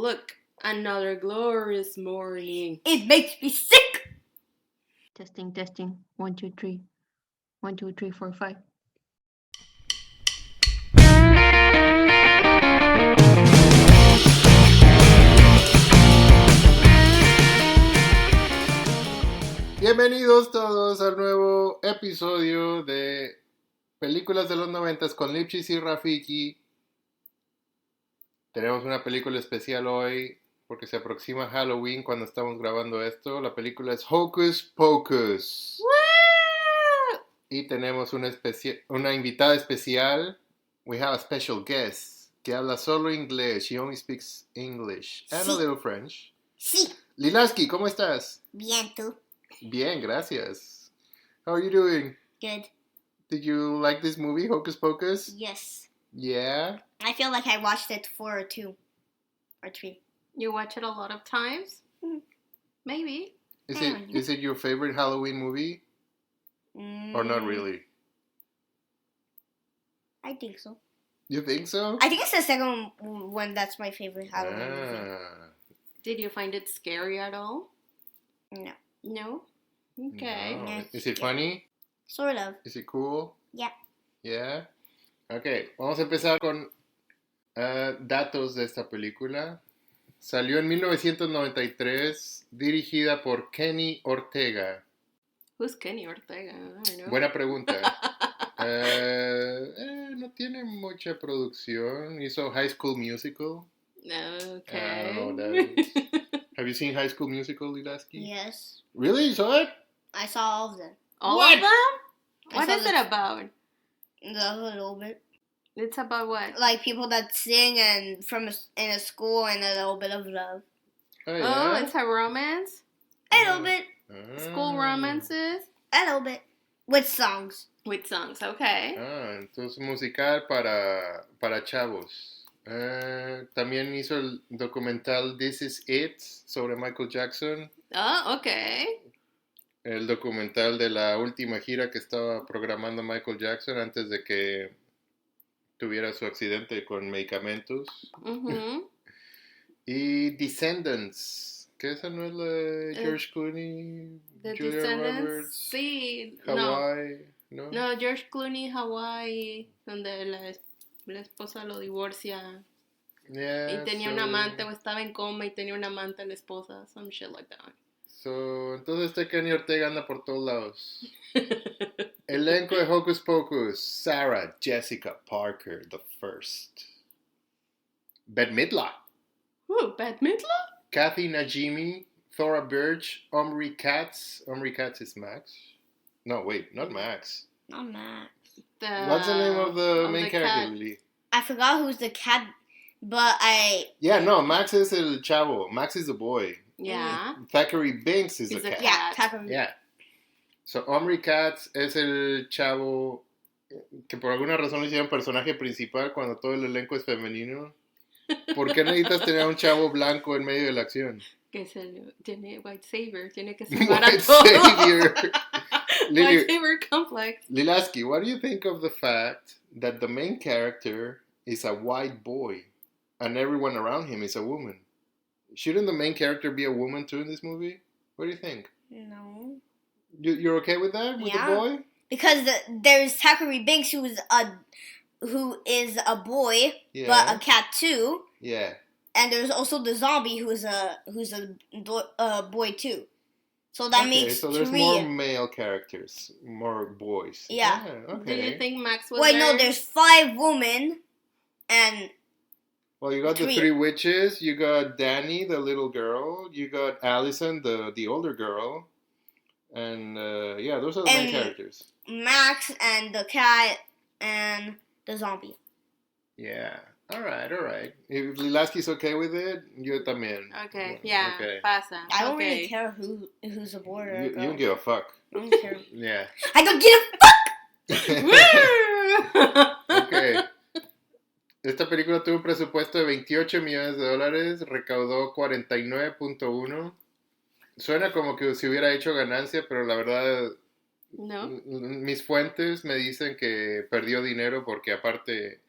look, another glorious morning. It makes me sick. Testing. 1, 2, 3. 1, 2, 3, 4, 5. Bienvenidos todos al nuevo episodio de Películas de los 90 con Lipchis y Rafiki. Tenemos una película especial hoy porque se aproxima Halloween cuando estamos grabando esto. La película es Hocus Pocus. ¡Woo! Y tenemos una invitada especial. We have a special guest que habla solo inglés. She only speaks English and a little French. Sí. Lilaski, ¿cómo estás? Bien, tú. Bien, gracias. How are you doing? Good. Did you like this movie, Hocus Pocus? Yes. Yeah? I feel like I watched it 4 or 2 or 3. You watch it a lot of times? Maybe. Is it your favorite Halloween movie? Or not really? I think so. You think so? I think it's the second one that's my favorite Halloween movie. Did you find it scary at all? No. No? Okay. No. Yeah. Is it funny? Sort of. Is it cool? Yeah. Yeah? Ok, vamos a empezar con datos de esta película. Salió en 1993, dirigida por Kenny Ortega. Who's Kenny Ortega? I don't know. Buena pregunta. No tiene mucha producción. Hizo High School Musical. Okay. I don't know that. Have you seen High School Musical, Lilaski? Yes. Really? You saw it? I saw all of them. All What? of them? I What saw is it about? A little bit. It's about what? Like people that sing and in a school and a little bit of love. Oh, Oh, yeah? it's a romance? A little bit. School romances? A little bit. With songs. With songs, okay. Entonces musical para chavos. También hizo el documental This Is It sobre Michael Jackson. Oh, okay. El documental de la última gira que estaba programando Michael Jackson antes de que tuviera su accidente con medicamentos. Mm-hmm. Y Descendants, que esa no es la de George Clooney, The Julia Descendants, Roberts, sí. Hawaii, ¿no? No, George Clooney, Hawaii, donde la esposa lo divorcia Yeah, y tenía un amante o estaba en coma y tenía un amante la esposa, some shit like that. Entonces este Kenny Ortega anda por todos lados. Elenco de Hocus Pocus: Sarah Jessica Parker the First, Bette Midler, Bette Midler? Kathy Najimi, Thora Birch, Omri Katz. Omri Katz is Max. No, wait, not Max. Not Max. What's the name of the main character, Lily? I forgot who's the cat, but Yeah, no, Max is el chavo. Max is the boy. Yeah. Thackeray Binks is the He's a cat. yeah, Cat. Tucker. Yeah. So, Omri Katz es el chavo que por alguna razón le hicieron personaje principal cuando todo el elenco es femenino. ¿Por qué necesitas tener un chavo blanco en medio de la acción? Que tiene White Savior, tiene que salvar a White todos. Savior. White Savior complex. Lilaski, what do you think of the fact that the main character is a white boy and everyone around him is a woman? Shouldn't the main character be a woman too in this movie? What do you think? No. You're okay with that? With Yeah. the boy? Because there's Thackeray Binks who is a boy, but a cat too. Yeah. And there's also the zombie who's a boy too. So that makes so there's 3. more male characters, more boys. Yeah. Okay. Do you think Max was Wait, there? no, there's 5 women and Well, you got the 3. 3 witches, you got Danny, the little girl, you got Allison, the older girl, and those are the main characters. Max and the cat and the zombie. Yeah. All right. If Lilaski's okay with it, yo también. Okay, yeah, Okay. pasa. I don't Okay. really care who's a boy or a You girl. don't give a fuck. I don't care. Yeah. I don't give a fuck! Okay. Esta película tuvo un presupuesto de $28 millones, recaudó 49.1. Suena como que se hubiera hecho ganancia, pero la verdad, No. mis fuentes me dicen que perdió dinero porque aparte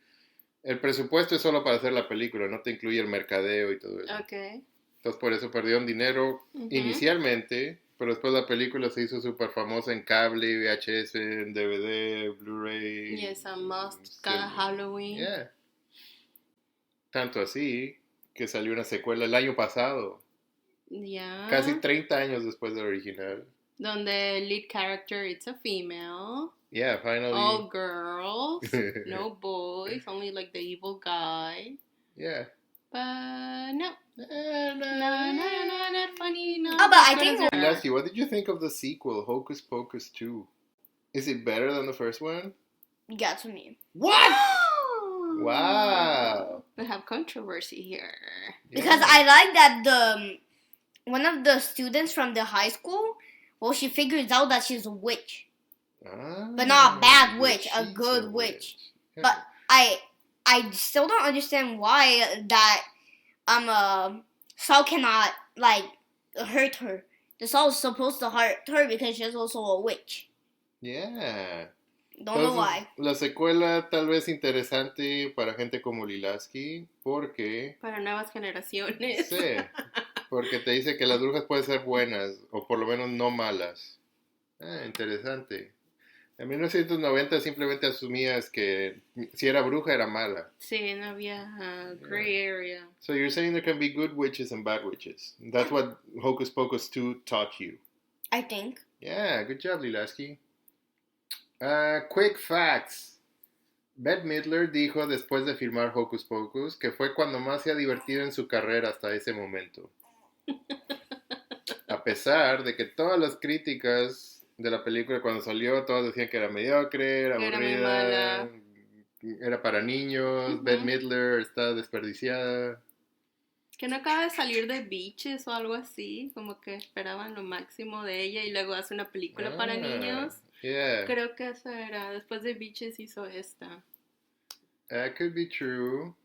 El presupuesto es solo para hacer la película, no te incluye el mercadeo y todo eso. Okay. Entonces por eso perdieron dinero inicialmente, pero después la película se hizo súper famosa en cable, VHS, en DVD, Blu-ray. Y es a must cada Halloween. Yeah. Tanto así que salió una secuela el año pasado, Ya. casi 30 años después del original. Donde el lead character it's a female. Yeah, finally. All girls, no boys, only like the evil guy. Yeah. But no, not funny. No. Oh, but I think Let me ask you, what did you think of the sequel, Hocus Pocus 2? Is it better than the first one? got to me. What? Wow. We have controversy here. Because I like that one of the students from the high school, well, she figures out that she's a witch. But not a bad witch, a good witch. Yeah. But I still don't understand why that Saul cannot like hurt her. The Saul is supposed to hurt her because she's also a witch. Yeah. Don't know why. La secuela tal vez interesante para gente como Lilaski, porque... Para nuevas generaciones. Sí, porque te dice que las brujas pueden ser buenas, o por lo menos no malas. Interesante. En 1990 simplemente asumías que si era bruja era mala. Sí, no había gray area. So you're saying there can be good witches and bad witches. That's what Hocus Pocus 2 taught you. I think. Yeah, good job, Lilaski. Quick facts. Bette Midler dijo después de filmar Hocus Pocus que fue cuando más se ha divertido en su carrera hasta ese momento. A pesar de que todas las críticas de la película cuando salió, todos decían que era mediocre, era Que era muy aburrida, mala. era para niños, Bette Midler está desperdiciada. Que no acaba de salir de Beaches o algo así, como que esperaban lo máximo de ella y luego hace una película para niños. Yeah. Creo que eso era, después de Beaches hizo esta. That could be true.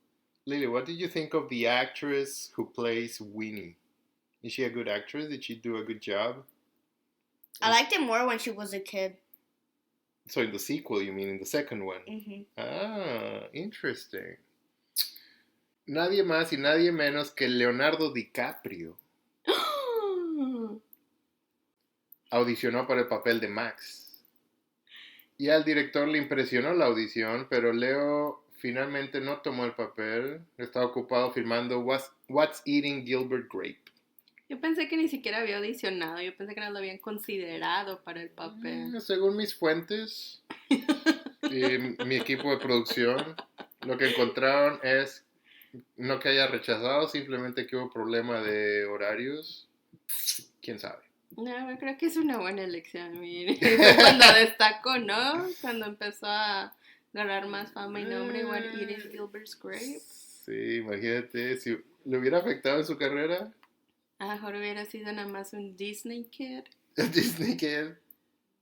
Lily, what did you think of the actress who plays Winnie? Is she a good actress? Did she do a good job? I liked it more when she was a kid. So in the sequel, you mean in the second one? Mm-hmm. Ah, interesting. Nadie más y nadie menos que Leonardo DiCaprio audicionó para el papel de Max. Y al director le impresionó la audición, pero Leo finalmente no tomó el papel. Estaba ocupado filmando What's Eating Gilbert Grape. Yo pensé que ni siquiera había audicionado, yo pensé que no lo habían considerado para el papel. Según mis fuentes y mi equipo de producción, lo que encontraron es no que haya rechazado, simplemente que hubo problema de horarios. ¿Quién sabe? No, creo que es una buena elección. Mire. Fue cuando destacó, ¿no? Cuando empezó a ganar más fama y nombre, What Eating Gilbert's Grape. Sí, imagínate, si le hubiera afectado en su carrera. A lo mejor hubiera sido nada más un Disney Kid. Disney Kid.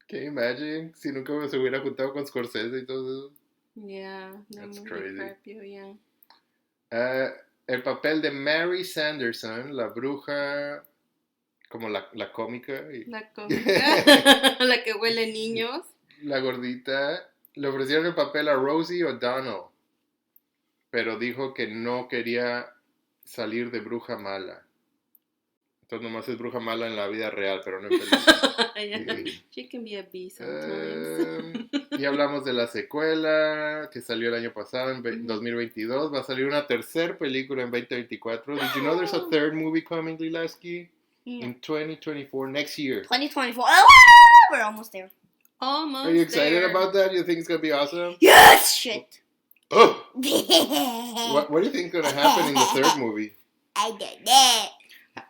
Can you imagine? Si nunca se hubiera juntado con Scorsese y todo eso. Yeah, That's muy crazy. rápido, yeah. El papel de Mary Sanderson, la bruja, como la cómica. La cómica, la que huele niños. La gordita. Le ofrecieron el papel a Rosie O'Donnell. Pero dijo que no quería salir de bruja mala. Entonces nomás es bruja mala en la vida real, pero no en película. She can be a bee sometimes. Y hablamos de la secuela que salió el año pasado, en 2022. Va a salir una tercera película en 2024. Did you know there's a third movie coming, Lilaski? Yeah. In 2024, next year. 2024. Oh, we're almost there. Almost Are you excited there. about that? You think it's going to be awesome? Yes, shit. Oh! What What do you think is going to happen in the third movie? I did that.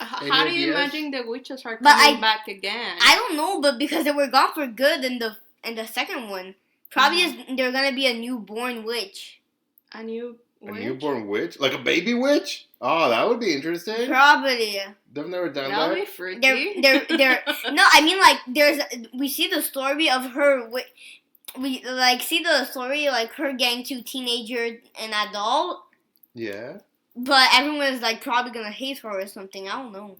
How do you ideas? imagine the witches are But coming back again? I don't know, but because they were gone for good in the second one, probably they're gonna be a newborn witch. A new A witch? newborn witch? Like a baby witch? Oh, that would be interesting. Probably. They've never done That'll that. be freaky. They're no, I mean like we see the story of her. We like see the story like her getting to teenager and adult, Yeah. but everyone is like probably gonna hate her or something. I don't know.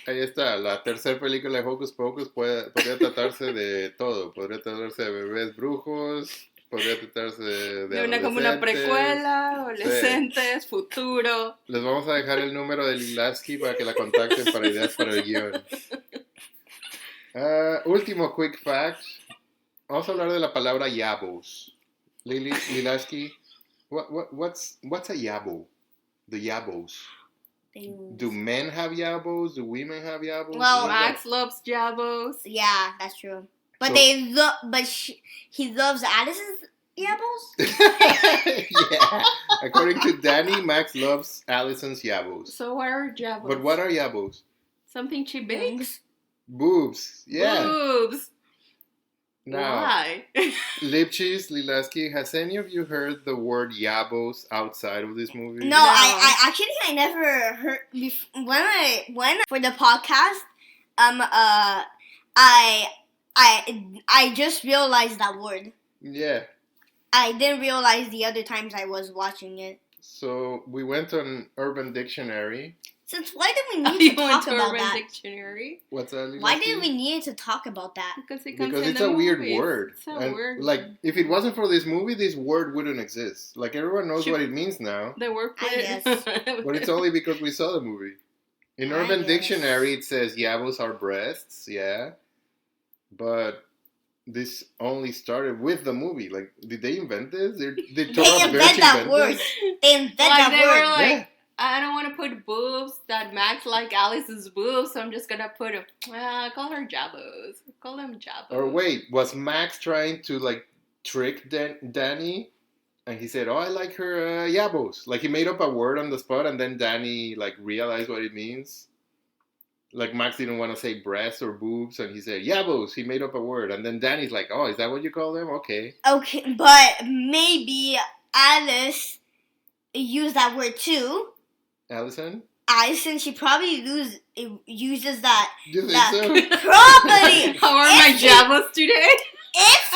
Ahí está, la tercera película de Hocus Pocus podría tratarse de todo. Podría tratarse de bebés brujos, podría tratarse de una como una adolescentes. precuela, adolescentes, futuro. Les vamos a dejar el número de Lilaski para que la contacten para ideas para el guión. Último quick fact. Vamos a hablar de la palabra yabos. Lilaski, what's a yabo? The yabos. Do men have yabos? Do women have yabos? Well, Max loves Jabos. Yeah, that's true. But So- he loves Alice's yabos. Yeah. According to Danny, Max loves Allison's yabos. So what are Jabos? But what are yabos? Something she bakes? Boobs. Yeah. Boobs. Now, Why? Mm-hmm. Lilaski, has any of you heard the word yabos outside of this movie? No, I never heard when for the podcast. I just realized that word. Yeah. I didn't realize the other times I was watching it. So we went on Urban Dictionary. Since why did we You need to went talk to about Urban that? Dictionary? What's that, Lilaski? Why did we need to talk about that? Because it comes Because in it's the a weird movies. word. It's a And, word. like, if it wasn't for this movie, this word wouldn't exist. Like, everyone knows Should- what it means now. The workplace. But it's only because we saw the movie. In I Urban guess. Dictionary, it says yabos are breasts, yeah. But this only started with the movie. Like, did they invent this? Did They Thora Birch invent that invent word. this? They invent Like that they word. were like, Yeah. I don't want to put boobs that Max like Alice's boobs, so I'm just gonna put them. Call her Jabos. Call them Jabos. Or wait, was Max trying to, like, trick Danny? And he said, oh, I like her yabos. Like, he made up a word on the spot, and then Danny, like, realized what it means. Like, Max didn't want to say breasts or boobs, and he said, yabos. He made up a word. And then Danny's like, oh, is that what you call them? Okay. Okay, but maybe Alice used that word too. Allison? Allison, she probably uses that You think that so? probably. How are my If she- Jabos today? If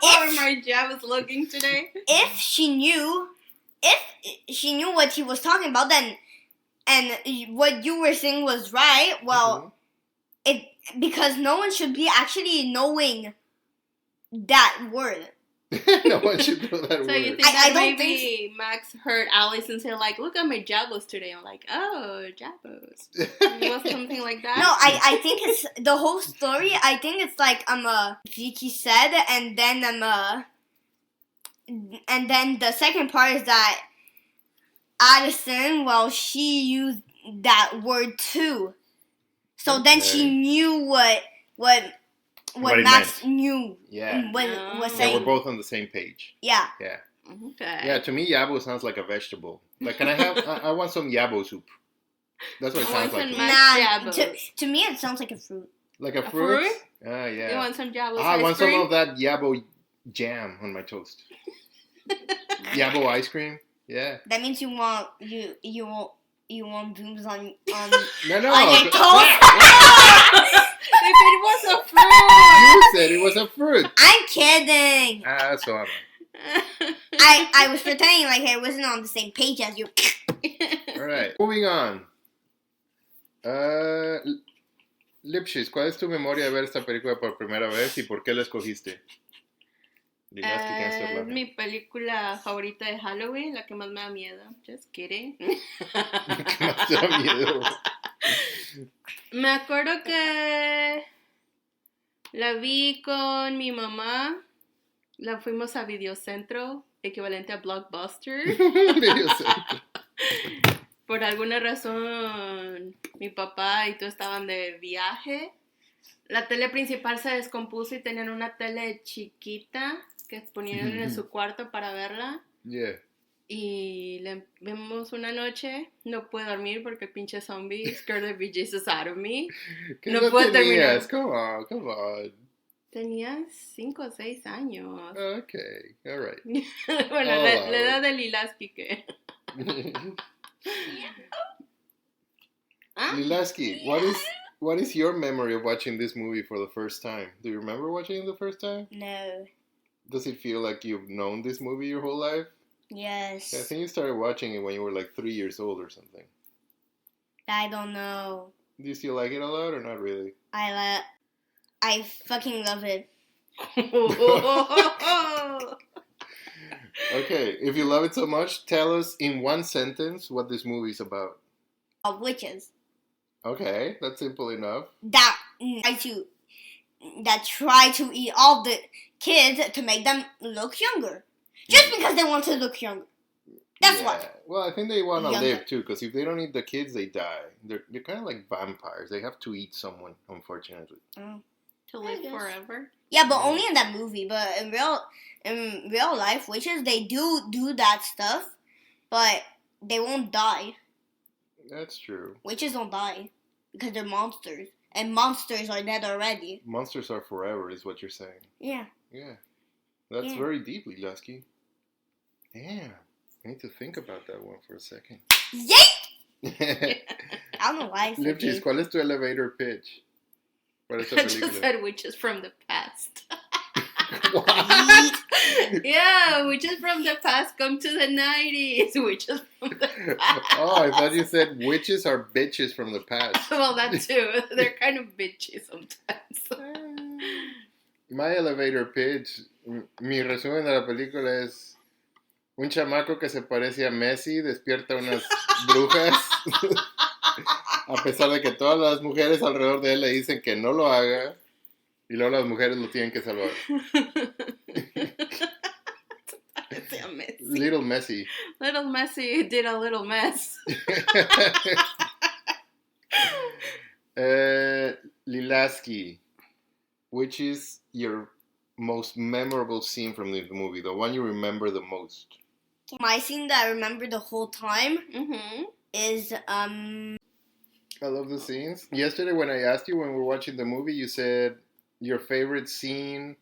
How are my Jabos looking today? she knew what he was talking about, then and what you were saying was right. Well, because no one should be actually knowing that word. No one should know that So word. you think I that don't maybe Max heard Alice and said, like, look at my Jabos today. I'm like, oh, Jabos. It was something like that? No, I think it's the whole story. I think it's like Vicky said, and then the second part is that Addison, well, she used that word too. So then she Okay. knew what What it Max knew. Yeah. Was Yeah, They saying. were both on the same page. Yeah. Yeah. Okay. Yeah, to me, yabo sounds like a vegetable. Like, can I have, I want some yabo soup. That's what it I sounds want like. some to me. Max Nah, Jabos. to me it sounds like a fruit. Like a A fruit? fruit? Ah, yeah. You want some Jabos I ice want cream? some of that yabo jam on my toast. Yabo ice cream? Yeah. That means you want boobs on No, no. on your toast. If it was a fruit. You said it was a fruit. I'm kidding. Ah, so am I was pretending like I wasn't on the same page as you. I. Alright, moving on. Lipshis, ¿cuál es tu memoria de ver esta película por primera vez y por qué la escogiste? Lilaski, ¿quién está Es hablando? mi película favorita de Halloween, la que más me da miedo. Just kidding. ¿Qué más te da miedo? Me acuerdo que la vi con mi mamá. La fuimos a Videocentro, equivalente a Blockbuster. Videocentro. Por alguna razón, mi papá y tú estaban de viaje. La tele principal se descompuso y tenían una tele chiquita que ponían en su cuarto para verla. Yeah. Y la vimos una noche. No pude dormir porque el pinche zombie scared the bejesus out of me. ¿Qué No edad puedo tenías? terminar. Come on. Tenía 5 o 6 años. Okay, alright. Bueno, Oh, la edad de Lilaski que... ¿Ah? Lilaski, what is your memory of watching this movie for the first time? Do you remember watching it the first time? No. Does it feel like you've known this movie your whole life? Yes. I think you started watching it when you were like 3 years old or something. I don't know. Do you still like it a lot or not really? I fucking love it. Okay, if you love it so much, tell us in one sentence what this movie is about. Witches Okay, that's simple enough. that try to eat all the kids to make them look younger, just because they want to look younger. That's why. Well, I think they want to Younger. live too, because if they don't eat the kids, they die. They're kind of like vampires. They have to eat someone, unfortunately. To live guess. forever. Yeah, but only in that movie. But in real life, witches, they do that stuff, but they won't die. That's true. Witches don't die because they're monsters, and monsters are dead already. Monsters are forever, is what you're saying. Yeah. Yeah. That's Yeah. very deeply, Lasky. Damn. I need to think about that one for a second. Yay! I don't know why I said Lipchis, yay. ¿cuál es tu elevator pitch? Para esta I just película. said witches from the past. What? Yeah, witches from the past come to the 90s. Witches from the past. Oh, I thought you said witches are bitches from the past. Well, that too. They're kind of bitchy sometimes. My elevator pitch, mi resumen de la película es un chamaco que se parece a Messi despierta unas brujas a pesar de que todas las mujeres alrededor de él le dicen que no lo haga y luego las mujeres lo tienen que salvar. Little Messi. Little Messi did a little mess. Lilaski, which is your most memorable scene from this movie, the one you remember the most? My scene that I remember the whole time Mm-hmm. is I love the scenes. Yesterday when I asked you when we were watching the movie, you said your favorite scene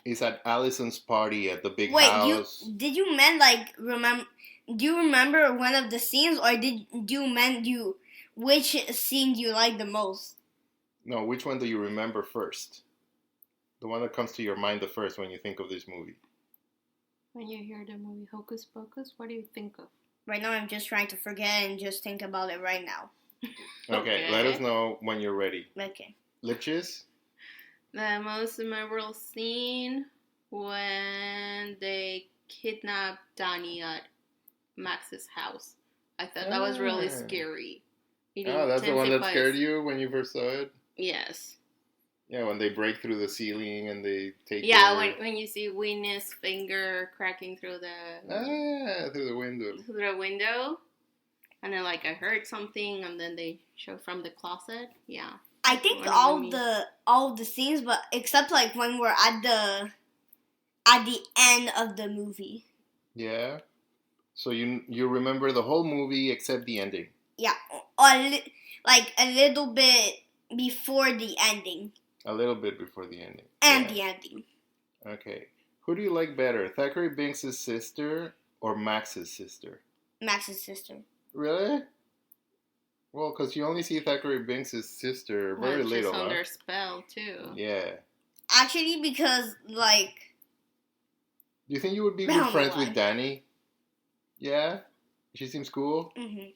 is at Allison's party at the big house. Did you mean like remember? Do you remember one of the scenes, or did you meant which scene do you like the most? No, which one do you remember first? The one that comes to your mind the first when you think of this movie. When you hear the movie Hocus Pocus, what do you think of? Right now, I'm just trying to forget and just think about it right now. Okay, let us know when you're ready. Okay. Lipchis? The most memorable scene when they kidnapped Danny at Max's house. I thought that was really scary. Oh, that's the one that scared you when you first saw it? Yes. Yeah, when they break through the ceiling and they take when you see Winnie's finger cracking through through the window. Through the window. And then like I heard something and then they show from the closet. Yeah. I think all of the scenes, but except like when we're at the end of the movie. Yeah. So you remember the whole movie except the ending. Yeah, like a little bit before the ending. A little bit before the ending. And the ending. Okay. Who do you like better, Thackeray Binks' sister or Max's sister? Max's sister. Really? Well, because you only see Thackeray Binks' sister very little, she's under spell too. Yeah. Actually, because like. Do you think you would be good friends with Danny? Yeah. She seems cool. Mhm.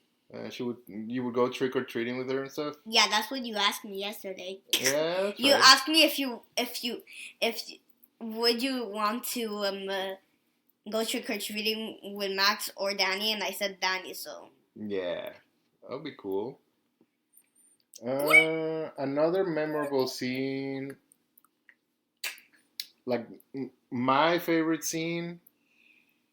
You would go trick or treating with her and stuff. Yeah, that's what you asked me yesterday. Yeah. That's You right. asked me if would you want to go trick or treating with Max or Danny, and I said Danny. So. Yeah, that'll be cool. Another memorable scene. Like my favorite scene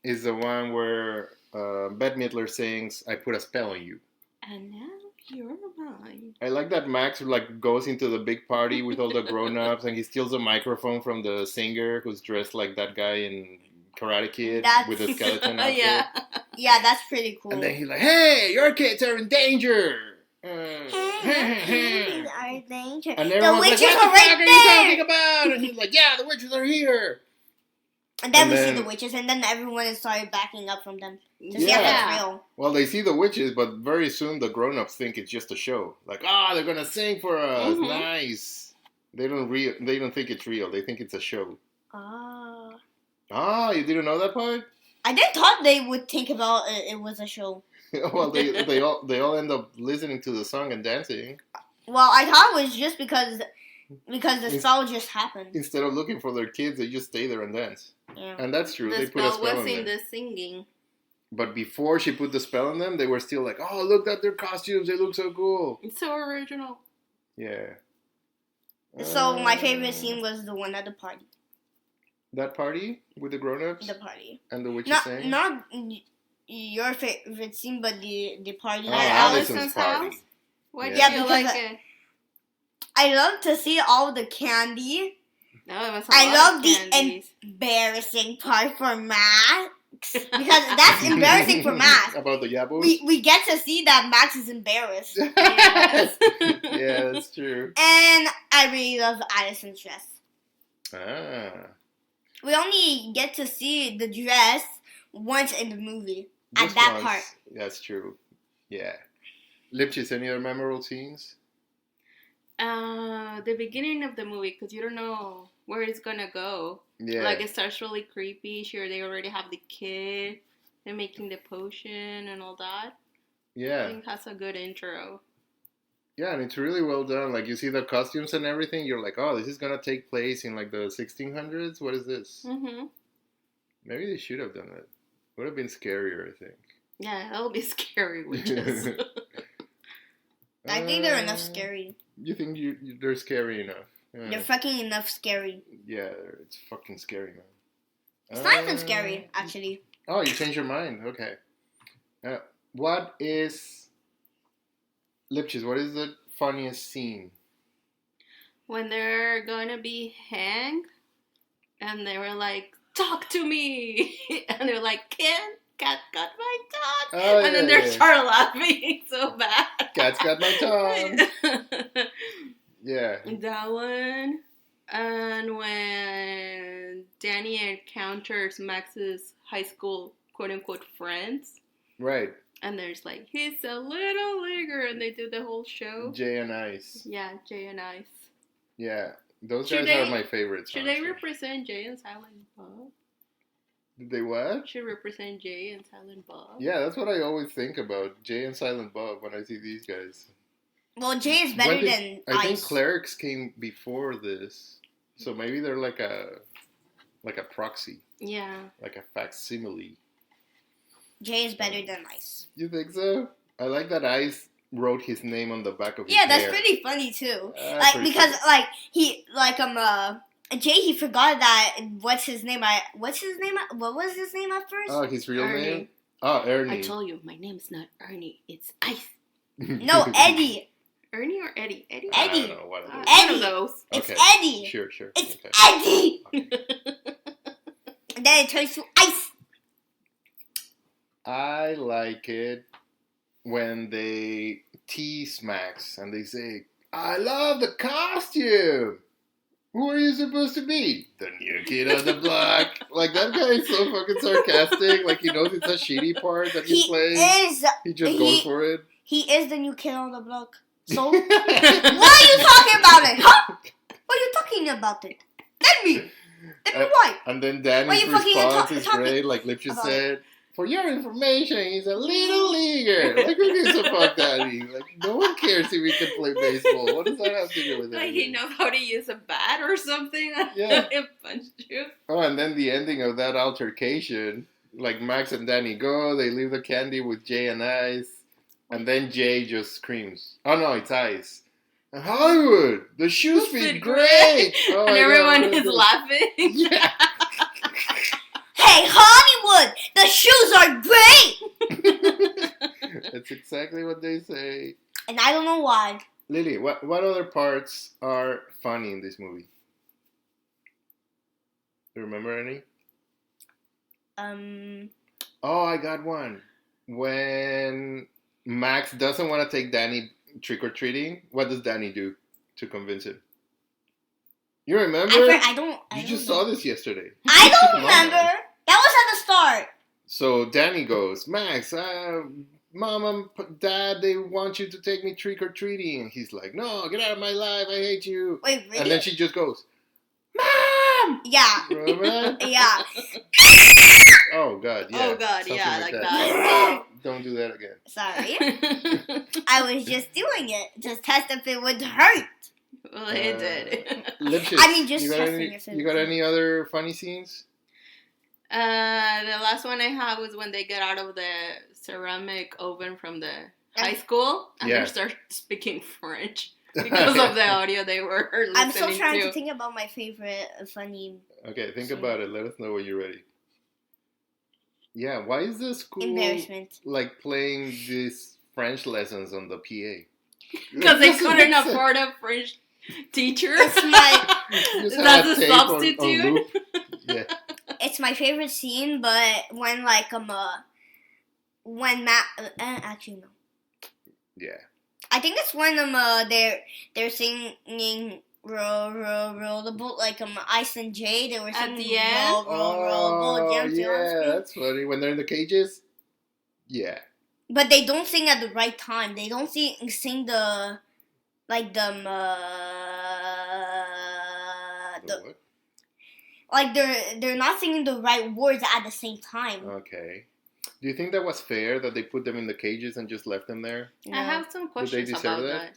is the one where Bette Midler sings, "I put a spell on you." And now you're mine. I like that Max like goes into the big party with all the grown-ups and he steals a microphone from the singer who's dressed like that guy in Karate Kid with a skeleton outfit. Yeah. Yeah, that's pretty cool. And then he's like, "Hey, your kids are in danger." Hey, our danger. And The everyone's witches like, are "What the fuck right are you there!" talking about?" And he's like, "Yeah, the witches are here." And then And we then- see the witches, and then everyone started backing up from them to see if Yeah. that's real. Well, they see the witches, but very soon the grown-ups think it's just a show. Like, they're gonna sing for us. Mhm. Nice. They don't think it's real. They think it's a show. Ah. You didn't know that part? I did thought they would think about it was a show. Well, they all end up listening to the song and dancing Well, I thought it was just because the spell just happened. instead of looking for their kids. They just stay there and dance. Yeah. And that's true. The They put a spell spell was on in them. the singing. But before she put the spell on them, they were still like, oh, look at their costumes. They look so cool. It's so original. Yeah. So my favorite scene was the one at the party. That party with the grown-ups? The party. And the witches Not saying? not your favorite scene, but the party. Oh, At Allison's Allison's party. house? Why Yeah. do you Yeah, like because it? I love to see all the candy. No, it was a I lot love of the candies. embarrassing part for Max because that's embarrassing for Max. About the yabos? We get to see that Max is embarrassed, Yes. Yeah, that's true. and I really love Addison's dress. Ah. We only get to see the dress once in the movie at Just that once. part. That's true. Yeah. Lipchitz, any other memorable scenes? The beginning of the movie, because you don't know where it's gonna go. Yeah. Like, it starts really creepy. Sure, they already have the kid. They're making the potion and all that. I Yeah. think that's a good intro. Yeah, and it's really well done. Like, you see the costumes and everything, you're like, oh, this is going to take place in, like, the 1600s? What is this? Mm-hmm. Maybe they should have done it. Would have been scarier, I think. Yeah, that'll be scary witches. I think they're enough scary. You think they're scary enough? Yeah. They're fucking enough scary. Yeah, it's fucking scary now. It's not even scary, actually. Oh, you changed your mind. Okay. What is... Lipchitz, what is the funniest scene? When they're gonna be hanged, and they were like, talk to me! And they're like, Cat got my tongue! Oh, And then yeah, they start laughing so bad. Cat's got my tongue! Yeah. That one. And when Danny encounters Max's high school quote-unquote friends, Right. and there's like, he's a little leaguer, and they do the whole show. Jay and Ice. Yeah, Jay and Ice. Yeah. Those Should guys are they- my favorites. Should they honestly. represent Jay and Silent Bob? Did they what? Should represent Jay and Silent Bob. Yeah, that's what I always think about. Jay and Silent Bob when I see these guys. Well, Jay is better than I think Ice. Clerics came before this. So maybe they're like a proxy. Yeah. Like a facsimile. Jay is better than Ice. You think so? I like that Ice wrote his name on the back of his Yeah, that's hair. pretty funny too. That's Like pretty because funny. Jay he forgot that what's his name? What was his name at first? Oh, his real Ernie. name? Oh, Ernie. I told you, my name's not Ernie, it's Ice. No, Eddie. Ernie or Eddie? Eddie? I Eddie. don't know what it is. One Eddie. of those. It's Okay. Eddie. Sure. It's Okay. Eddie. And then it turns to Ice. I like it when they tease Max and they say, I love the costume. Who are you supposed to be? The new kid on the block. Like, that guy is so fucking sarcastic. Like, he knows it's a shitty part that he's playing. He just goes for it. He is the new kid on the block. So, what are you talking about it? Huh? What are you talking about it? Tell me. Tell me why. And then Why Danny's you fucking response is talking great. Like Lipchitz about said, for your information, he's a little leaguer. Like, who gives a fuck, Danny? Like, no one cares if he can play baseball. What does that have to do with Like, anything? he knows how to use a bat or something. Yeah. He punched you. Oh, and then the ending of that altercation, like Max and Danny go, they leave the candy with Jay and Ice, and then Jay just screams, oh no, it's Ice. Hollywood, the shoes fit great! Oh And my everyone God, is laughing. Yeah. Hey, Hollywood, the shoes are great. That's exactly what they say. And I don't know why. Lily, what other parts are funny in this movie? Do you remember any? Oh, I got one. When Max doesn't want to take Danny trick-or-treating, what does Danny do to convince him? You remember? You just saw this yesterday. I don't Come on, remember. man. That was at the start. So Danny goes, Max, Mom and Dad, they want you to take me trick-or-treating. And he's like, no, get out of my life. I hate you. Wait, really? And then she just goes, Mom! Yeah. Remember that? Yeah. Oh, God, yeah. Oh, God, Something yeah, like that. Don't do that again. Sorry. I was just doing it. Just test if it would hurt. Well, it did. Lipchitz, I mean, just you got testing any, if it you got would- any other funny scenes? The last one I had was when they get out of the ceramic oven from the high school and Yeah. they start speaking French because of the audio they were listening I'm still trying to. to think about my favorite funny Okay, think about it. Let us know when you're ready. Yeah, why is the school embarrassment. like playing these French lessons on the PA? Because they couldn't afford a French teacher. It's my Just have That's a tape on substitute. loop. Yeah. it's my favorite scene, but when like when Matt actually no. Yeah. I think it's when they're singing row the boat like Ice and Jay. They were At singing the end? row boat. Oh, You know what I'm yeah, saying? that's funny. When they're in the cages? Yeah. But they don't sing at the right time. They don't sing the like the what? like they're not singing the right words at the same time. Okay. Do you think that was fair that they put them in the cages and just left them there? No. I have some questions deserve about that?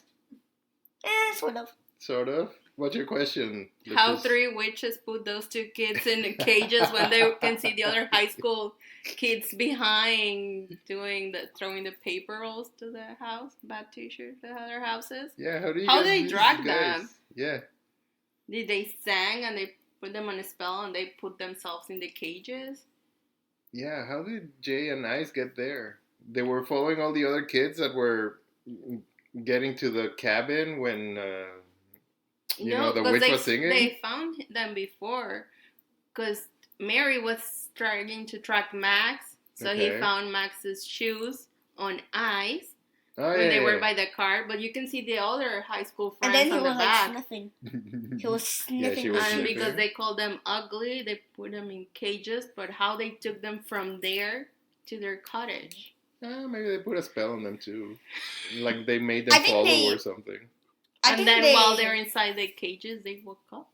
that. Sort of. Sort of. What's your question? How Lucas? 3 witches put those 2 kids in the cages when they can see the other high school kids behind throwing the paper rolls to the house, bad t-shirts to other houses? Yeah, how do you How guys they use drag these guys? them? Yeah. Did they sang and they put them on a spell and they put themselves in the cages? Yeah, how did Jay and Ice get there? They were following all the other kids that were getting to the cabin when you know the witch was singing. They found them before because Mary was trying to track Max, so he Okay. found Max's shoes on Ice Oh, when yeah, they were yeah. by the car. But you can see the other high school And friends then he on the was like back. sniffing. He was sniffing. she was And sniffing. because they called them ugly, they put them in cages. But how they took them from there to their cottage? Maybe they put a spell on them too. Like they made I them think follow they- or something. I And think then they- while they're inside the cages, they woke up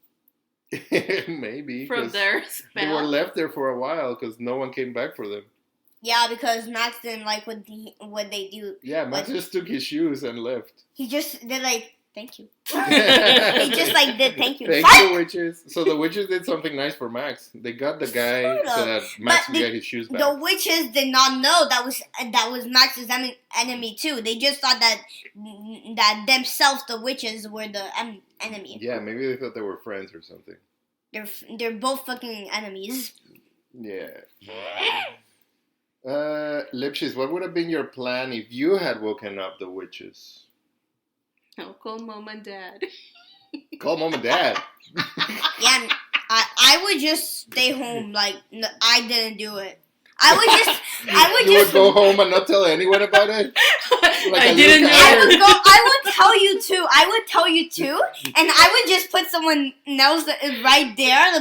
Maybe. from 'cause their They were spell. left there for a while because no one came back for them. Yeah, because Max didn't like what they do. Yeah, Max Like- just took his shoes and left. He just did like thank you. He He just like did thank you. Thank you, witches. So the witches did something nice for Max. They got the guy Sort so of. that Max But would get his shoes back. The witches did not know that was Max's enemy too. They just thought that themselves, the witches, were the enemy. Yeah, maybe they thought they were friends or something. They're both fucking enemies. Yeah. Lipschitz, what would have been your plan if you had woken up the witches? I'll call mom and dad. Call mom and dad. Yeah, I would just stay home. Like I didn't do it. I would You just would go home and not tell anyone about it? Like I a didn't little do I guy. would go. I would tell you too. And I would just put someone else right there.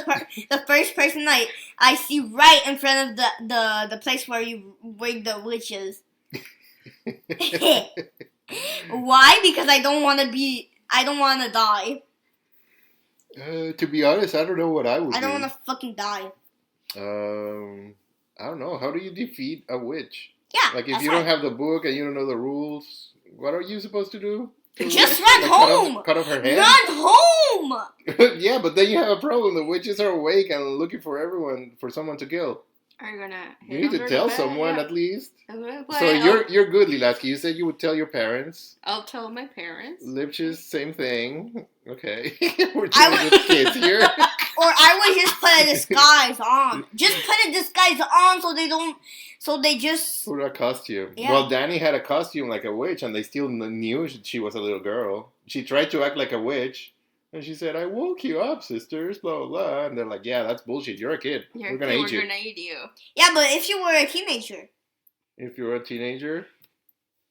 The first person I see right in front of the place where you bring the witches. Why? Because I don't want to die. To be honest, I don't know what I would I don't do. want to fucking die. I don't know. How do you defeat a witch? Yeah. Like, if that's you don't right. have the book and you don't know the rules, what are you supposed to do? Just run home. Cut off her head? Run home. Yeah, but then you have a problem. The witches are awake and looking for someone to kill. Are you gonna You hit need to under tell the bed? someone Yeah. at least. Well, So you're good, Lilaski. You said you would tell your parents. I'll tell my parents. Lipschitz, same thing. Okay. We're I dealing would- with kids here. Or I would just put a disguise on. Just put a disguise on so they just... Put a costume. Yeah. Well, Danny had a costume like a witch, and they still knew she was a little girl. She tried to act like a witch, and she said, "I woke you up, sisters." Blah blah blah. And they're like, "Yeah, that's bullshit. You're a kid. We're gonna eat you." We're gonna eat you. Yeah, but if you were a teenager. If you're a teenager,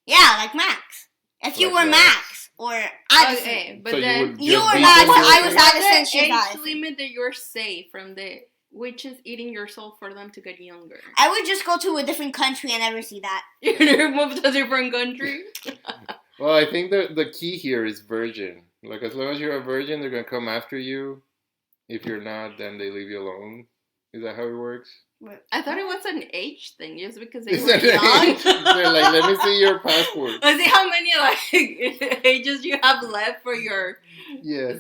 Yeah, like Max. If you Like were Max. Max or Addison. Okay, but so then you would You just were beat not- them to I it? was what's Addison, the she's age Addison. limit that you're safe from the witches eating your soul for them to get younger? I would just go to a different country and never see that. You're gonna move to a different country? Well, I think the key here is virgin. Like, as long as you're a virgin, they're gonna come after you. If you're not, then they leave you alone. Is that how it works? I thought it was an age thing, just because they Is were that young. They're like, "Let me see your passport." Let's see how many like ages you have left for your. Yeah.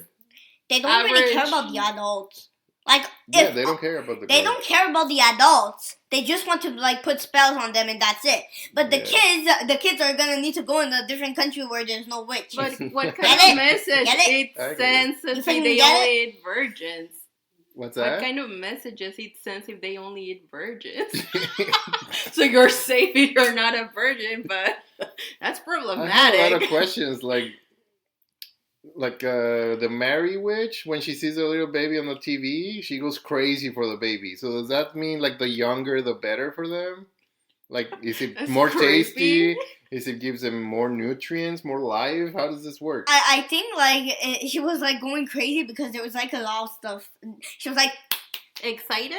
They don't really care Average. about the adults. Like, Yeah, if they don't care about the they girls. don't care about the adults. They just want to like put spells on them and that's it. But the kids are gonna need to go in a different country where there's no witch. But what Get kind it? of message Get it? it I get sends You if fucking they get only it? eat virgins? What's What that? kind of messages it sends if they only eat virgins? So you're safe if you're not a virgin, but that's I problematic. have a lot of questions, like the Mary witch, when she sees a little baby on the TV, she goes crazy for the baby. So does that mean like the younger the better for them? Like, is it That's more creepy. tasty? Is it gives them more nutrients, more life? How does this work? I think like she was like going crazy because there was like a lot of stuff. She was like, Excited?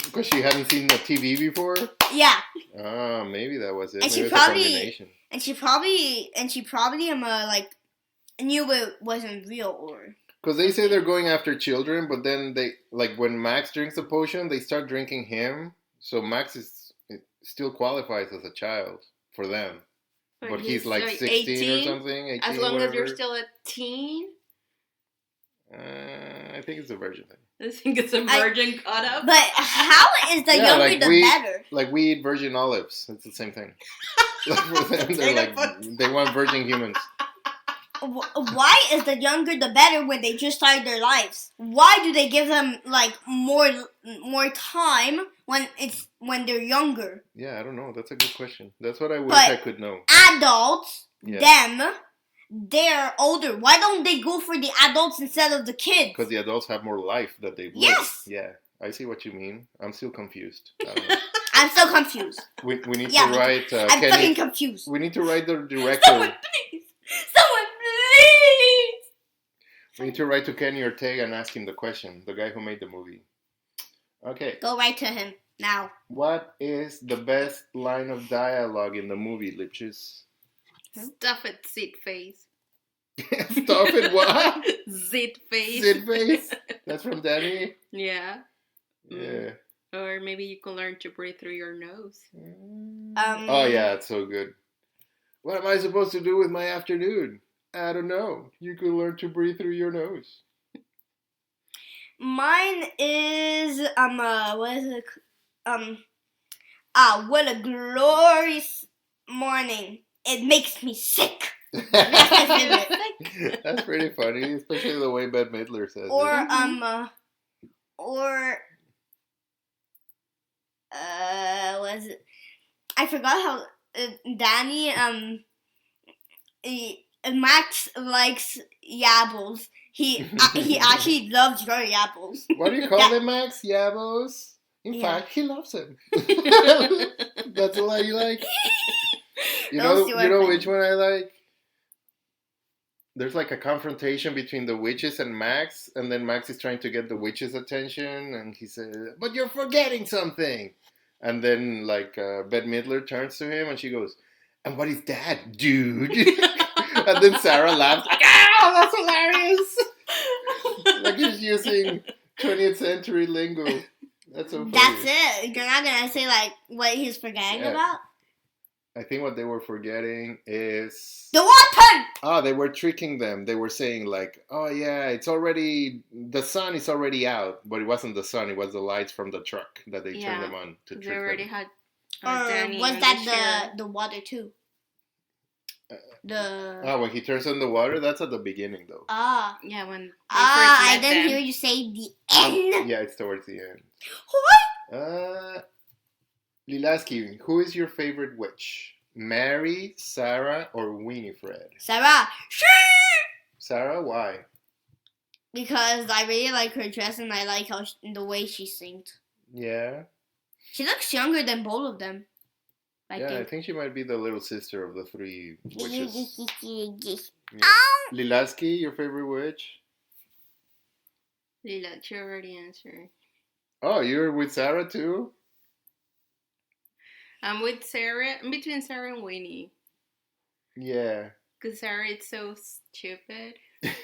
Because she hadn't seen the TV before? yeah, Ah, maybe that was it. And Maybe she it's probably- a combination. and she probably like knew it wasn't real or. Because they say they're going after children, but then they, like, when Max drinks the potion, they start drinking him. So Max still qualifies as a child for them. But he's like 16 18, or something. 18, As long as you're whatever. still a teen. I think it's a virgin thing. I think it's a virgin caught up. But how is the Yeah, younger like the better? Like we eat virgin olives. It's the same thing. Like for them, they're like, they want virgin humans. Why is the younger the better when they just started their lives? Why do they give them like more time when they're younger? Yeah, I don't know. That's a good question. That's what I wish But- I could know. Adults, Yeah. they're older. Why don't they go for the adults instead of the kids? Because the adults have more life that they've lived. Yes. Yeah, I see what you mean. I'm still confused. I don't know. I'm so confused. We need Yeah, to write I'm Kenny. fucking confused. We need to write the Someone director. please! Someone please! We need to write to Kenny Ortega and ask him the question. The guy who made the movie. Okay. Go right to him now. What is the best line of dialogue in the movie, Lipchus? Stuff it, zit face. Stop it, what? Zit face. Sid face? That's from Danny? Yeah. Yeah. Or maybe you can learn to breathe through your nose. Oh, yeah, it's so good. What am I supposed to do with my afternoon? I don't know. You can learn to breathe through your nose. Mine is what is it? What a glorious morning. It makes me sick. That's pretty funny, especially the way Bette Midler says Or it. Was it? I forgot how Danny Max likes yapples. He actually loves your yapples. What do you call them, Max? Yabos? In Yeah. fact, he loves them. That's the line you like? You Those know, two you are know funny. which one I like? There's like a confrontation between the witches and Max, and then Max is trying to get the witches' attention, and he says, "But you're forgetting something." And then like Bette Midler turns to him, and she goes, "And what is that, dude?" And then Sarah laughs like, "Ah, that's hilarious!" Like she's using 20th century lingo. That's so funny. That's it. You're not gonna say like what he's forgetting Yeah. about. I think what they were forgetting is... The water. they were tricking them. They were saying like, oh yeah, the sun is already out. But it wasn't the sun, it was the lights from the truck that they turned them on to They trick already them. had Or Danny was and that the water too? Oh, when he turns on the water, that's at the beginning though. Yeah, when they I first met didn't them. hear you say the end. Yeah, it's towards the end. What? Lilaski, who is your favorite witch? Mary, Sarah, or Winifred? Sarah. Sarah, why? Because I really like her dress and I like the way she sings. Yeah. She looks younger than both of them. I think she might be the little sister of the three witches. Yeah. Ow! Lilaski, your favorite witch? Lila, you already answered. Oh, you're with Sarah too? I'm with Sarah. I'm between Sarah and Winnie. Yeah. Because Sarah is so stupid.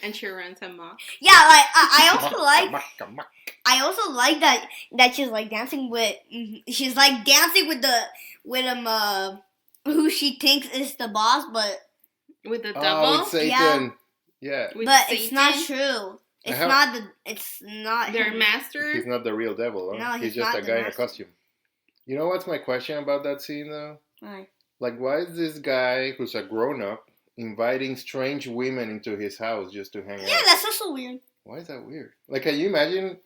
And she runs amok. Yeah, like I also like Come on. I also like that she's like dancing with who she thinks is the boss, but With the Oh, double. with Satan. Yeah. With but it's not Satan. true. It's How- not the. It's not Their him. master. He's not the real devil, huh? No, he's he's just not a the guy in a master. costume. You know what's my question about that scene, though? Why? Like, why is this guy who's a grown-up inviting strange women into his house just to hang Yeah, out? that's also weird. Why is that weird? Like, can you imagine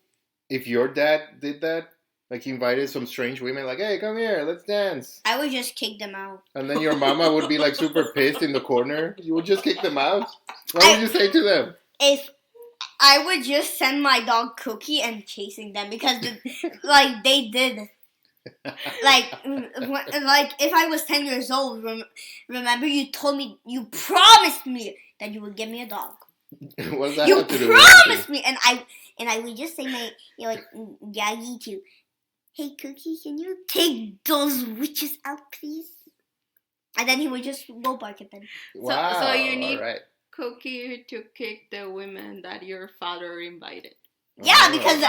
if your dad did that? Like, he invited some strange women, like, hey, come here, let's dance. I would just kick them out. And then your mama would be, like, super pissed in the corner. You would just kick them out? What would you say to them? If I would just send my dog Cookie and chasing them because like they did. Like if I was 10 years old, remember you promised me that you would give me a dog. What does that You have to do with promised me, and I would just say like Yagi to, hey Cookie, can you take those witches out, please? And then he would just go bark at them. Wow, so you need- all right. Cookie to kick the women that your father invited. Yeah, Oh. because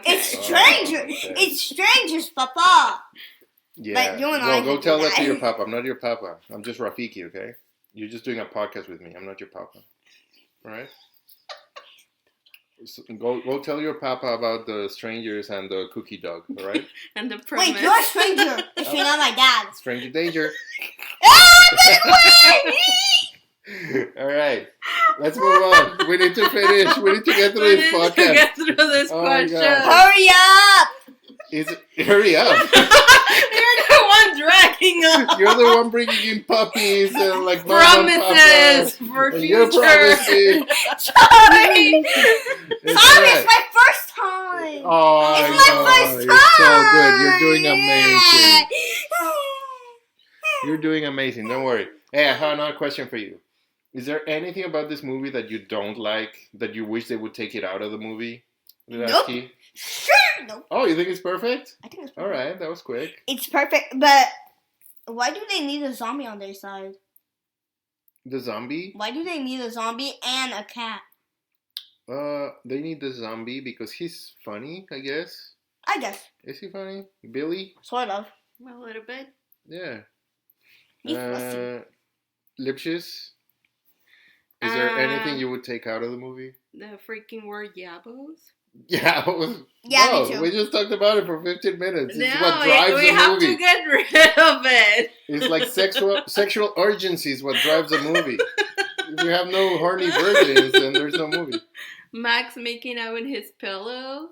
Okay. it's stranger. okay. It's strangers, Papa. Yeah. Like, you and I Go can tell do that to that. your papa. I'm not your papa. I'm just Rafiki, okay? You're just doing a podcast with me. I'm not your papa. All right? So go tell your papa about the strangers and the cookie dog, all right? And the premise. Wait, you're a stranger if you're not my dad. Stranger danger. All right. Let's move on. We need to finish. We need to get through We this need to podcast. get through this Oh my question. God. Hurry up! Hurry up. You're the one dragging up. You're the one bringing in puppies and like mom and Promises papa. for And you're future. promising. Sorry! It's Sorry, all it's my first time! Oh, It's I my know. first You're so time! good. You're doing amazing. You're doing amazing. Don't worry. Hey, I have another question for you. Is there anything about this movie that you don't like, that you wish they would take it out of the movie? Nope. Lasky? Sure! No, Oh, you think it's perfect? I think it's perfect. All right, that was quick. It's perfect, but why do they need a zombie on their side? The zombie? Why do they need a zombie and a cat? They need the zombie because he's funny, I guess. I guess. Is he funny? Billy? Sort of. A little bit. Yeah. He's fussy. Lipschitz? Is there anything you would take out of the movie? The freaking word yabos. Yeah, Yeah, no, me too. we just talked about it for 15 minutes. It's No, what drives we the have movie. to get rid of it. It's like sexual urgency is what drives a movie. If you have no horny virgins, then there's no movie. Max making out with his pillow.